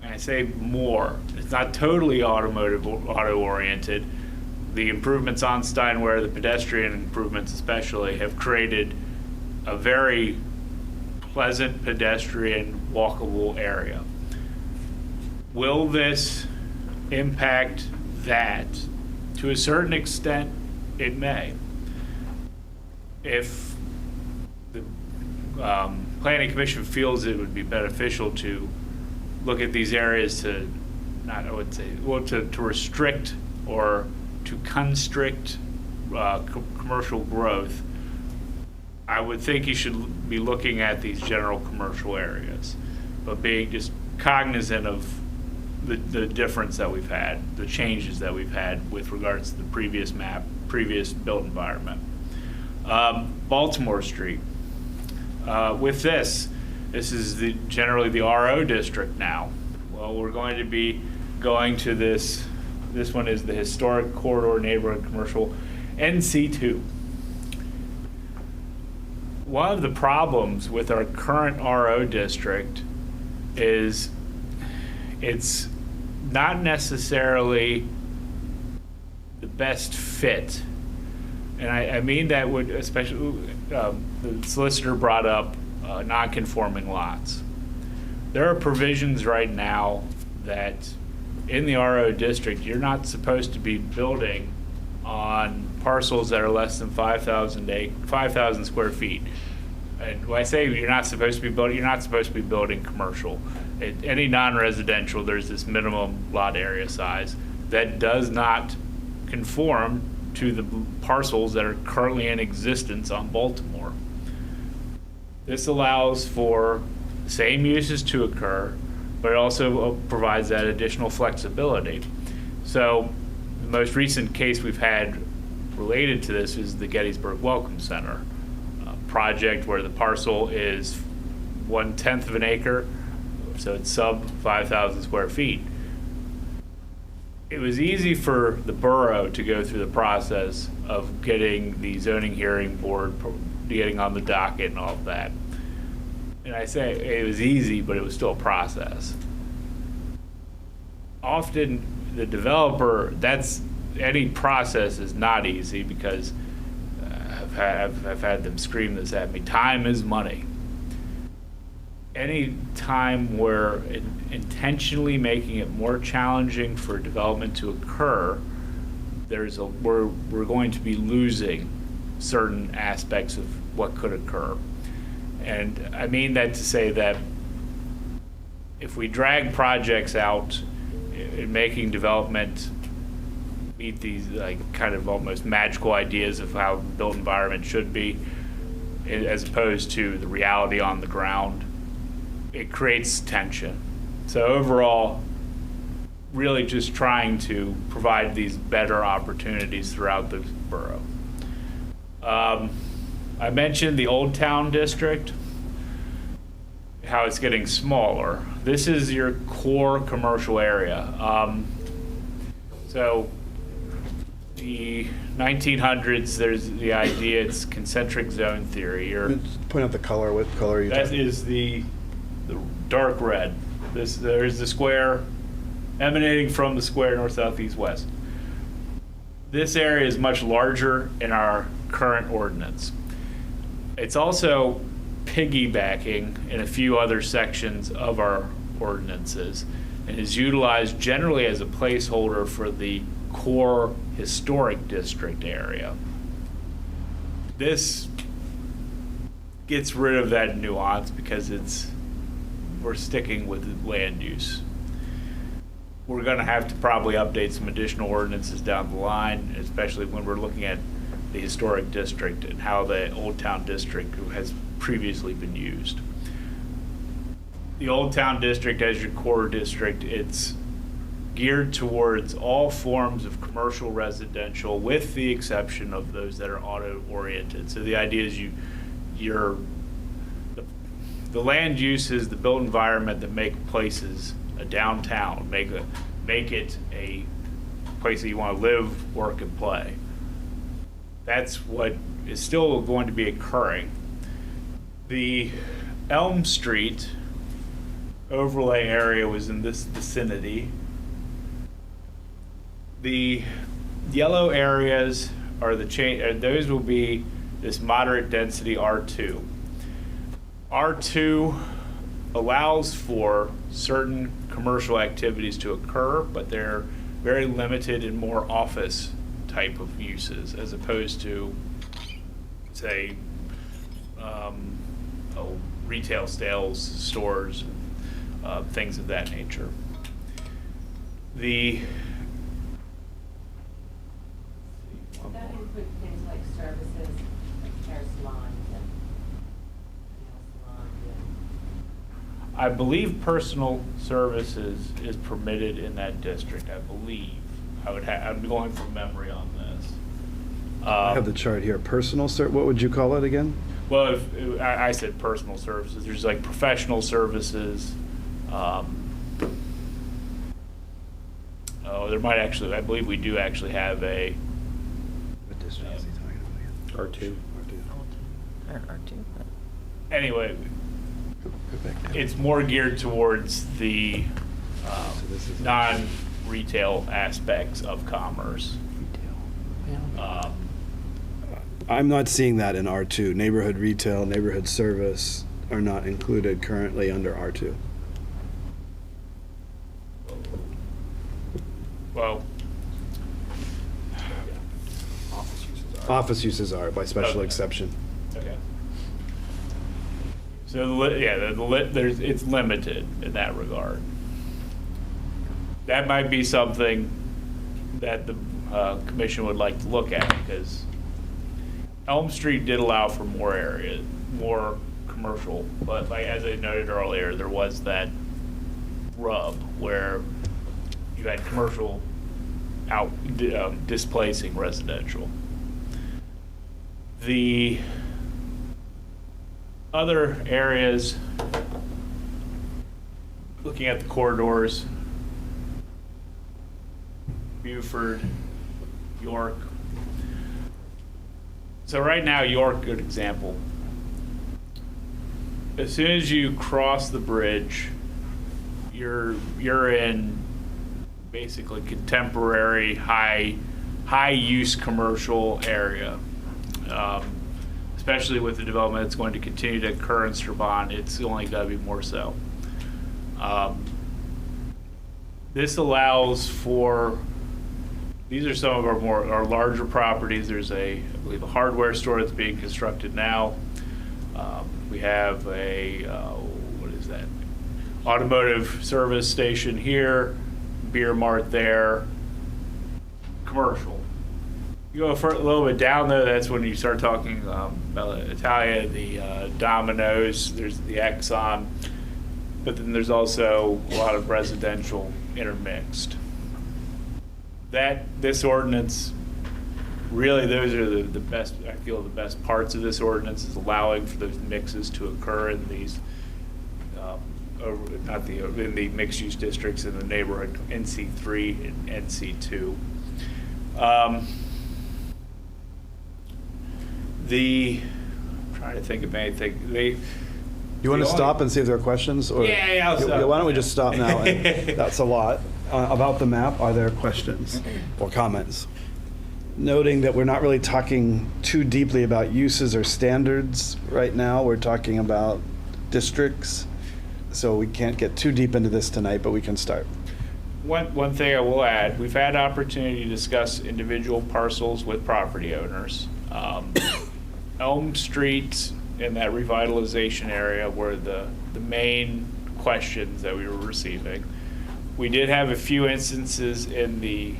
And I say more. It's not totally auto-oriented. The improvements on Steinwehr, the pedestrian improvements especially, have created a very pleasant pedestrian walkable area. Will this impact that? To a certain extent, it may. If the Planning Commission feels it would be beneficial to look at these areas to, to restrict or to constrict commercial growth, I would think you should be looking at these general commercial areas, but being just cognizant of the difference that we've had, the changes that we've had with regards to the previous map, previous built environment. Baltimore Street. With this is generally the RO district now. Well, we're going to be going to this one is the Historic Corridor Neighborhood Commercial, NC2. One of the problems with our current RO district is it's not necessarily the best fit. And I mean that would, especially, the solicitor brought up non-conforming lots. There are provisions right now that in the RO district, you're not supposed to be building on parcels that are less than 5,000 square feet. And when I say you're not supposed to be building, you're not supposed to be building commercial. Any non-residential, there's this minimum lot area size that does not conform to the parcels that are currently in existence on Baltimore. This allows for same uses to occur, but it also provides that additional flexibility. So the most recent case we've had related to this is the Gettysburg Welcome Center project, where the parcel is 1/10 of an acre, so it's sub 5,000 square feet. It was easy for the borough to go through the process of getting the zoning hearing board, getting on the docket and all of that. And I say it was easy, but it was still a process. Often the developer, any process is not easy, because I've had them scream this at me, time is money. Any time we're intentionally making it more challenging for development to occur, we're going to be losing certain aspects of what could occur. And I mean that to say that if we drag projects out in making development meet these kind of almost magical ideas of how the built environment should be, as opposed to the reality on the ground, it creates tension. So overall, really just trying to provide these better opportunities throughout the borough. I mentioned the Old Town District, how it's getting smaller. This is your core commercial area. So the 1900s, there's the idea, it's concentric zone theory. Point out the color. What color are you That talking? is the dark red. There's the square emanating from the square north, south, east, west. This area is much larger in our current ordinance. It's also piggybacking in a few other sections of our ordinances and is utilized generally as a placeholder for the core historic district area. This gets rid of that nuance because we're sticking with land use. We're going to have to probably update some additional ordinances down the line, especially when we're looking at the historic district and how the Old Town District has previously been used. The Old Town District as your core district, it's geared towards all forms of commercial residential with the exception of those that are auto-oriented. So the idea is the land uses, the built environment that make places a downtown, make it a place that you want to live, work, and play. That's what is still going to be occurring. The Elm Street overlay area was in this vicinity. The yellow areas are those will be this moderate density R2. R2 allows for certain commercial activities to occur, but they're very limited in more office type of uses as opposed to, say, retail sales, stores, things of that nature. That include things like services, like hair salons and nail salons and... I believe personal services is permitted in that district. I believe. I'm going from memory on this. I have the chart here. Personal, what would you call it again? Well, I said personal services. There's like professional services. There might actually, I believe we do actually have a. What district is he talking about again? R2. Anyway, Go back down. it's more geared towards the So this is- non-retail aspects of commerce. I'm not seeing that in R2. Neighborhood retail, neighborhood service are not included currently under R2. Well, Office uses are by special Okay. exception. okay. So it's limited in that regard. That might be something that the commission would like to look at because Elm Street did allow for more area, more commercial, but like as I noted earlier, there was that rub where you had commercial displacing residential. The other areas, looking at the corridors, Beaufort, York. So right now, York, good example. As soon as you cross the bridge, you're in basically contemporary high use commercial area. Especially with the development that's going to continue to occur in Strabon, it's only going to be more so. This allows for, these are some of our larger properties. There's I believe a hardware store that's being constructed now. We have what is that? Automotive service station here, beer mart there, commercial. You go for a little bit down though, that's when you start talking about Italia, the Domino's, there's the Exxon, but then there's also a lot of residential intermixed. This ordinance, really those are the best, I feel the best parts of this ordinance is allowing for those mixes to occur in these, in the mixed use districts in the neighborhood NC3 and NC2. Trying to think of anything, You want to stop and see if there are questions? Or Yeah, I'll stop. Why don't we just stop now? And that's a lot. About the map, are there questions or comments? Noting that we're not really talking too deeply about uses or standards right now. We're talking about districts. So we can't get too deep into this tonight, but we can start. One thing I will add, we've had opportunity to discuss individual parcels with property owners. Elm Street and that revitalization area were the main questions that we were receiving. We did have a few instances in the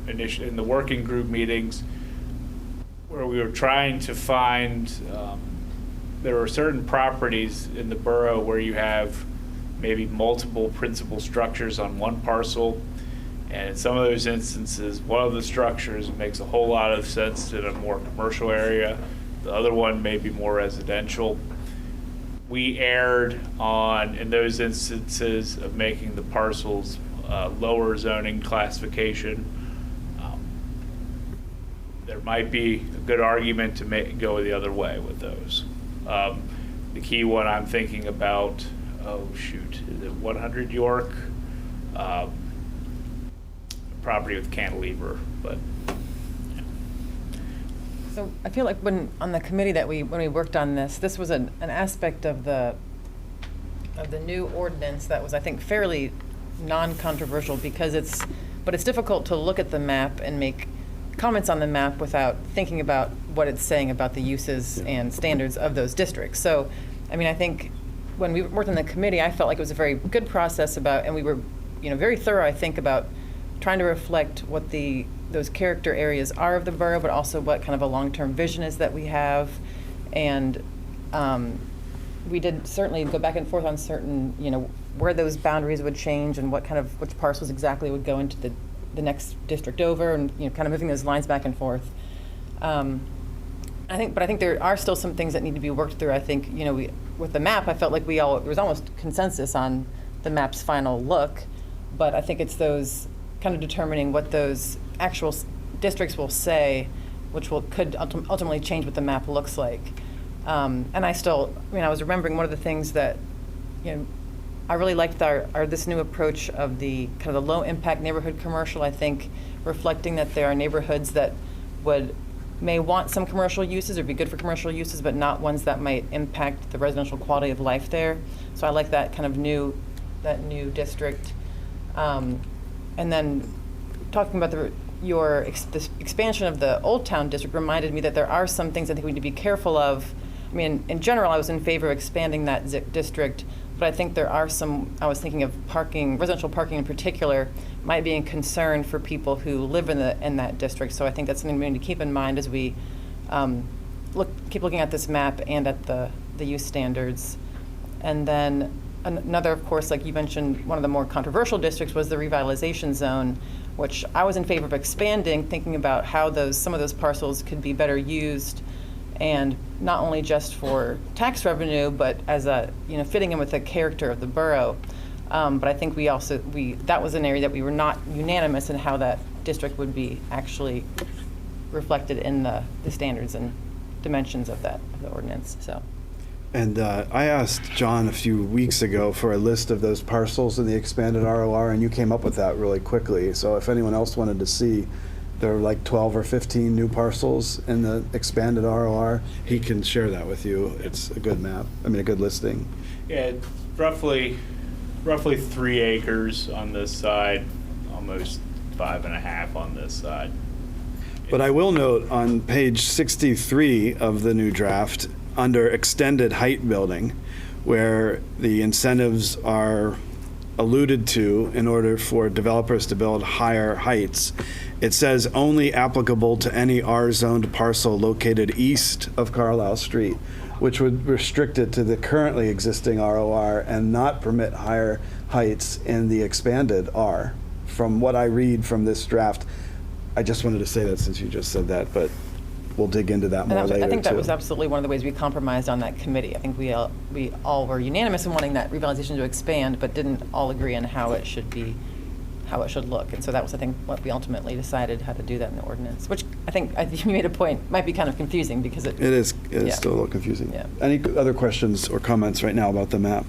in the working group meetings where we were trying to find, there were certain properties in the borough where you have maybe multiple principal structures on one parcel. And in some of those instances, one of the structures makes a whole lot of sense in a more commercial area. The other one may be more residential. We erred on, in those instances, of making the parcels lower zoning classification. There might be a good argument to go the other way with those. The key one I'm thinking about, is it 100 York? Property with cantilever, but. So I feel like when, on the committee that when we worked on this was an aspect of the new ordinance that was, I think, fairly non-controversial because it's difficult to look at the map and make comments on the map without thinking about what it's saying about the uses and standards of those districts. So, I mean, I think when we worked on the committee, I felt like it was a very good process and we were, very thorough, I think, about trying to reflect what those character areas are of the borough, but also what kind of a long-term vision is that we have. And we did certainly go back and forth on certain, where those boundaries would change and which parcels exactly would go into the next district over, and kind of moving those lines back and forth. I think there are still some things that need to be worked through. I think, with the map, I felt like there was almost consensus on the map's final look, but I think it's those kind of determining what those actual districts will say, which could ultimately change what the map looks like. And I was remembering one of the things that, I really liked this new approach of the kind of the low impact neighborhood commercial. I think reflecting that there are neighborhoods that may want some commercial uses or be good for commercial uses, but not ones that might impact the residential quality of life there. So I like that kind of new district. And then talking about the expansion of the Old Town district reminded me that there are some things I think we need to be careful of. I mean, in general, I was in favor of expanding that district, but I think there are I was thinking of residential parking in particular, might be a concern for people who live in that district. So I think that's something we need to keep in mind as we keep looking at this map and at the use standards. And then another, of course, like you mentioned, one of the more controversial districts was the revitalization zone, which I was in favor of expanding, thinking about how some of those parcels could be better used, and not only just for tax revenue, but as fitting in with the character of the borough. But I think that was an area that we were not unanimous in how that district would be actually reflected in the standards and dimensions of the ordinance. So. And I asked John a few weeks ago for a list of those parcels in the expanded ROR, and you came up with that really quickly. So if anyone else wanted to see, there are like 12 or 15 new parcels in the expanded ROR. He can share that with you. It's a good map. I mean, a good listing. Yeah, roughly 3 acres on this side, almost 5.5 on this side. But I will note on page 63 of the new draft, under extended height building, where the incentives are alluded to in order for developers to build higher heights, it says only applicable to any R-zoned parcel located east of Carlisle Street, which would restrict it to the currently existing ROR and not permit higher heights in the expanded R. From what I read from this draft, I just wanted to say that since you just said that, but we'll dig into that more later, I think that too. was absolutely one of the ways we compromised on that committee. I think we all were unanimous in wanting that revitalization to expand, but didn't all agree on how it should be how it should look. And so that was, I think, what we ultimately decided how to do that in the ordinance, which I think you made a point, might be kind of confusing because it It yeah. is still a little confusing. Yeah. Any other questions or comments right now about the map?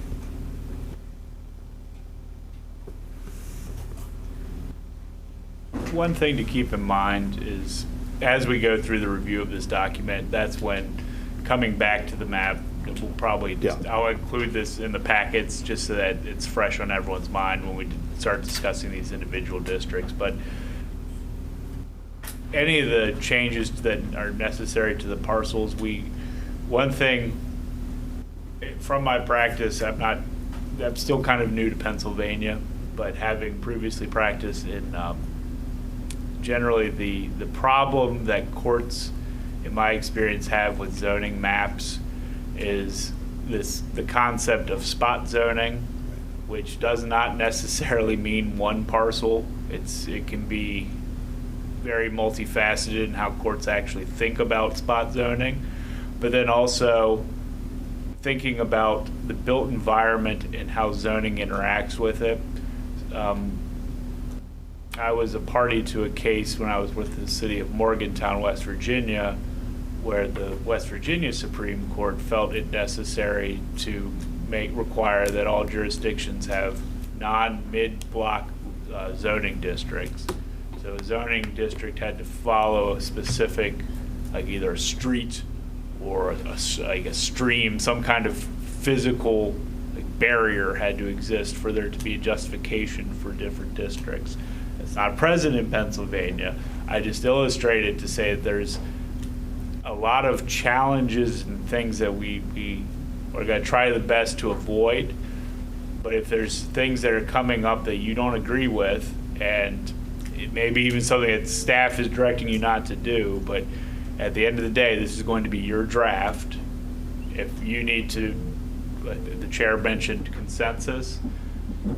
One thing to keep in mind is, as we go through the review of this document, that's when coming back to the map, we'll probably, I'll include this in the packets just so that it's fresh on everyone's mind when we start discussing these individual districts. But any of the changes that are necessary to the parcels, one thing from my practice, I'm still kind of new to Pennsylvania, but having previously practiced in generally the problem that courts, in my experience, have with zoning maps is the concept of spot zoning, which does not necessarily mean one parcel. It can be very multifaceted in how courts actually think about spot zoning, but then also thinking about the built environment and how zoning interacts with it. I was a party to a case when I was with the city of Morgantown, West Virginia, where the West Virginia Supreme Court felt it necessary to require that all jurisdictions have non-mid-block zoning districts. So a zoning district had to follow a specific, like either a street or like a stream, some kind of physical barrier had to exist for there to be a justification for different districts. It's not present in Pennsylvania. I just illustrated to say that there's a lot of challenges and things that we are going to try the best to avoid. But if there's things that are coming up that you don't agree with, and it may be even something that staff is directing you not to do, but at the end of the day, this is going to be your draft. If you need to, the chair mentioned consensus,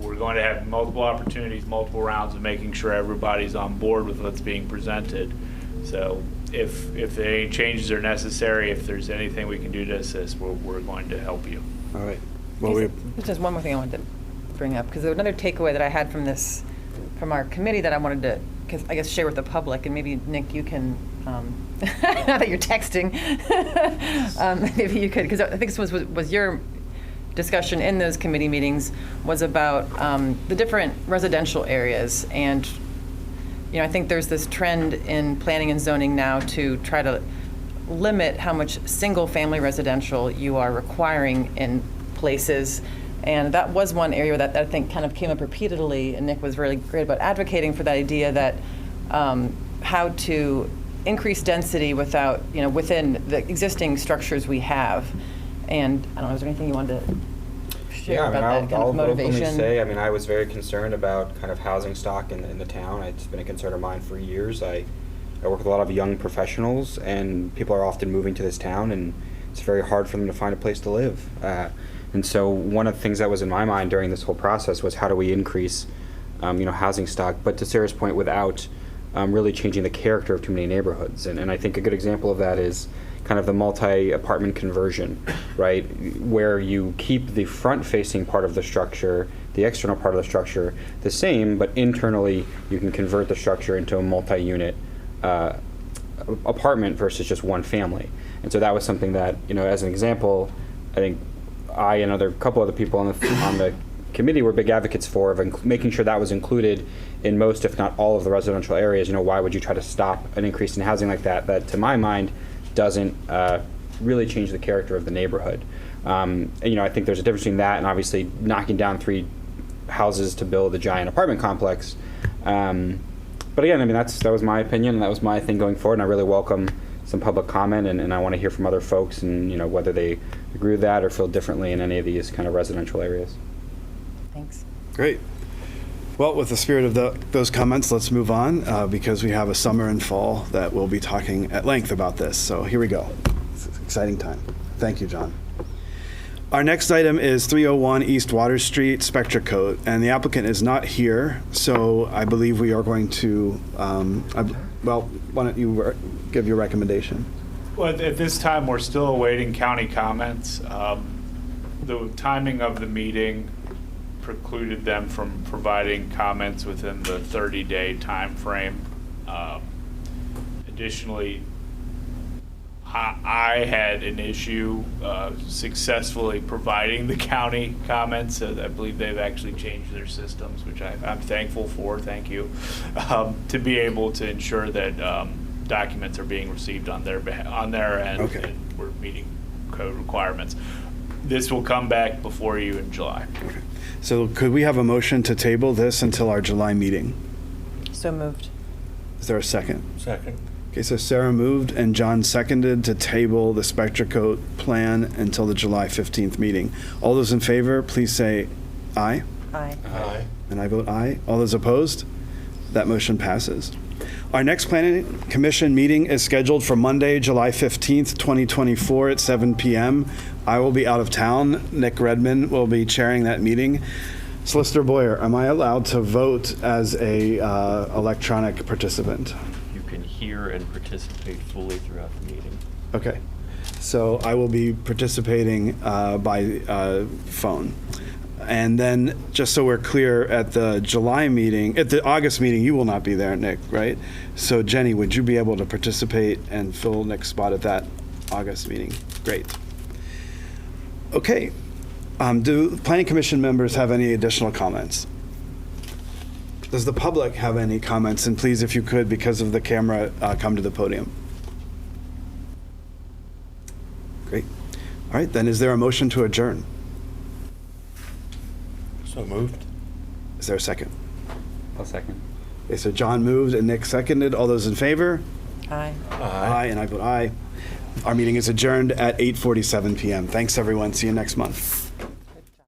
we're going to have multiple opportunities, multiple rounds of making sure everybody's on board with what's being presented. So if any changes are necessary, if there's anything we can do to assist, we're going to help you. All right. Well, There's just one more thing I wanted to bring up, because another takeaway that I had from our committee that I wanted to, share with the public, and maybe Nick, you can, now that you're texting, maybe you could, because I think this was your discussion in those committee meetings was about the different residential areas. And I think there's this trend in planning and zoning now to try to limit how much single-family residential you are requiring in places. And that was one area that I think kind of came up repeatedly, and Nick was really great about advocating for that idea that how to increase density without, within the existing structures we have. And I don't know, is there anything you wanted to share about that kind of motivation? I'll openly say, I was very concerned about kind of housing stock in the town. It's been a concern of mine for years. I work with a lot of young professionals, and people are often moving to this town, and it's very hard for them to find a place to live. And so one of the things that was in my mind during this whole process was how do we increase, housing stock, but to Sarah's point, without really changing the character of too many neighborhoods. And I think a good example of that is kind of the multi-apartment conversion, right? Where you keep the front-facing part of the structure, the external part of the structure, the same, but internally you can convert the structure into a multi-unit apartment versus just one family. And so that was something that, as an example, I think I and a couple other people on the committee were big advocates for, of making sure that was included in most, if not all, of the residential areas. Why would you try to stop an increase in housing like that? That, to my mind, doesn't really change the character of the neighborhood. I think there's a difference between that and obviously knocking down 3 houses to build a giant apartment complex. But again, that was my opinion, and that was my thing going forward, and I really welcome some public comment, and I want to hear from other folks, and whether they agree with that or feel differently in any of these kind of residential areas. Thanks. Great. Well, with the spirit of those comments, let's move on because we have a summer and fall that we'll be talking at length about this. So here we go. It's an exciting time. Thank you, John. Our next item is 301 East Water Street, Spectra Kote, and the applicant is not here, so I believe we are going to, why don't you give your recommendation? Well, at this time, we're still awaiting county comments. The timing of the meeting precluded them from providing comments within the 30-day timeframe. Additionally, I had an issue successfully providing the county comments. I believe they've actually changed their systems, which I'm thankful for, thank you, to be able to ensure that documents are being received on their end, Okay. and we're meeting code requirements. This will come back before you in July. So could we have a motion to table this until our July meeting? So moved. Is there a second? Second. Okay, so Sarah moved and John seconded to table the Spectra Kote plan until the July 15th meeting. All those in favor, please say aye. Aye. Aye. And I vote aye. All those opposed? That motion passes. Our next planning commission meeting is scheduled for Monday, July 15th, 2024 at 7 p.m. I will be out of town. Nick Redmond will be chairing that meeting. Solicitor Boyer, am I allowed to vote as a electronic participant? You can hear and participate fully throughout the meeting. Okay. So I will be participating by phone. And then, just so we're clear, at the July meeting, at the August meeting, you will not be there, Nick, right? So Jenny, would you be able to participate and fill Nick's spot at that August meeting? Great. Okay. Do Planning Commission members have any additional comments? Does the public have any comments? And please, if you could, because of the camera, come to the podium. Great. All right, then is there a motion to adjourn? So moved. Is there a second? I'll second. Okay, so John moved and Nick seconded. All those in favor? Aye. Aye, and I vote aye. Our meeting is adjourned at 8:47 p.m. Thanks, everyone. See you next month.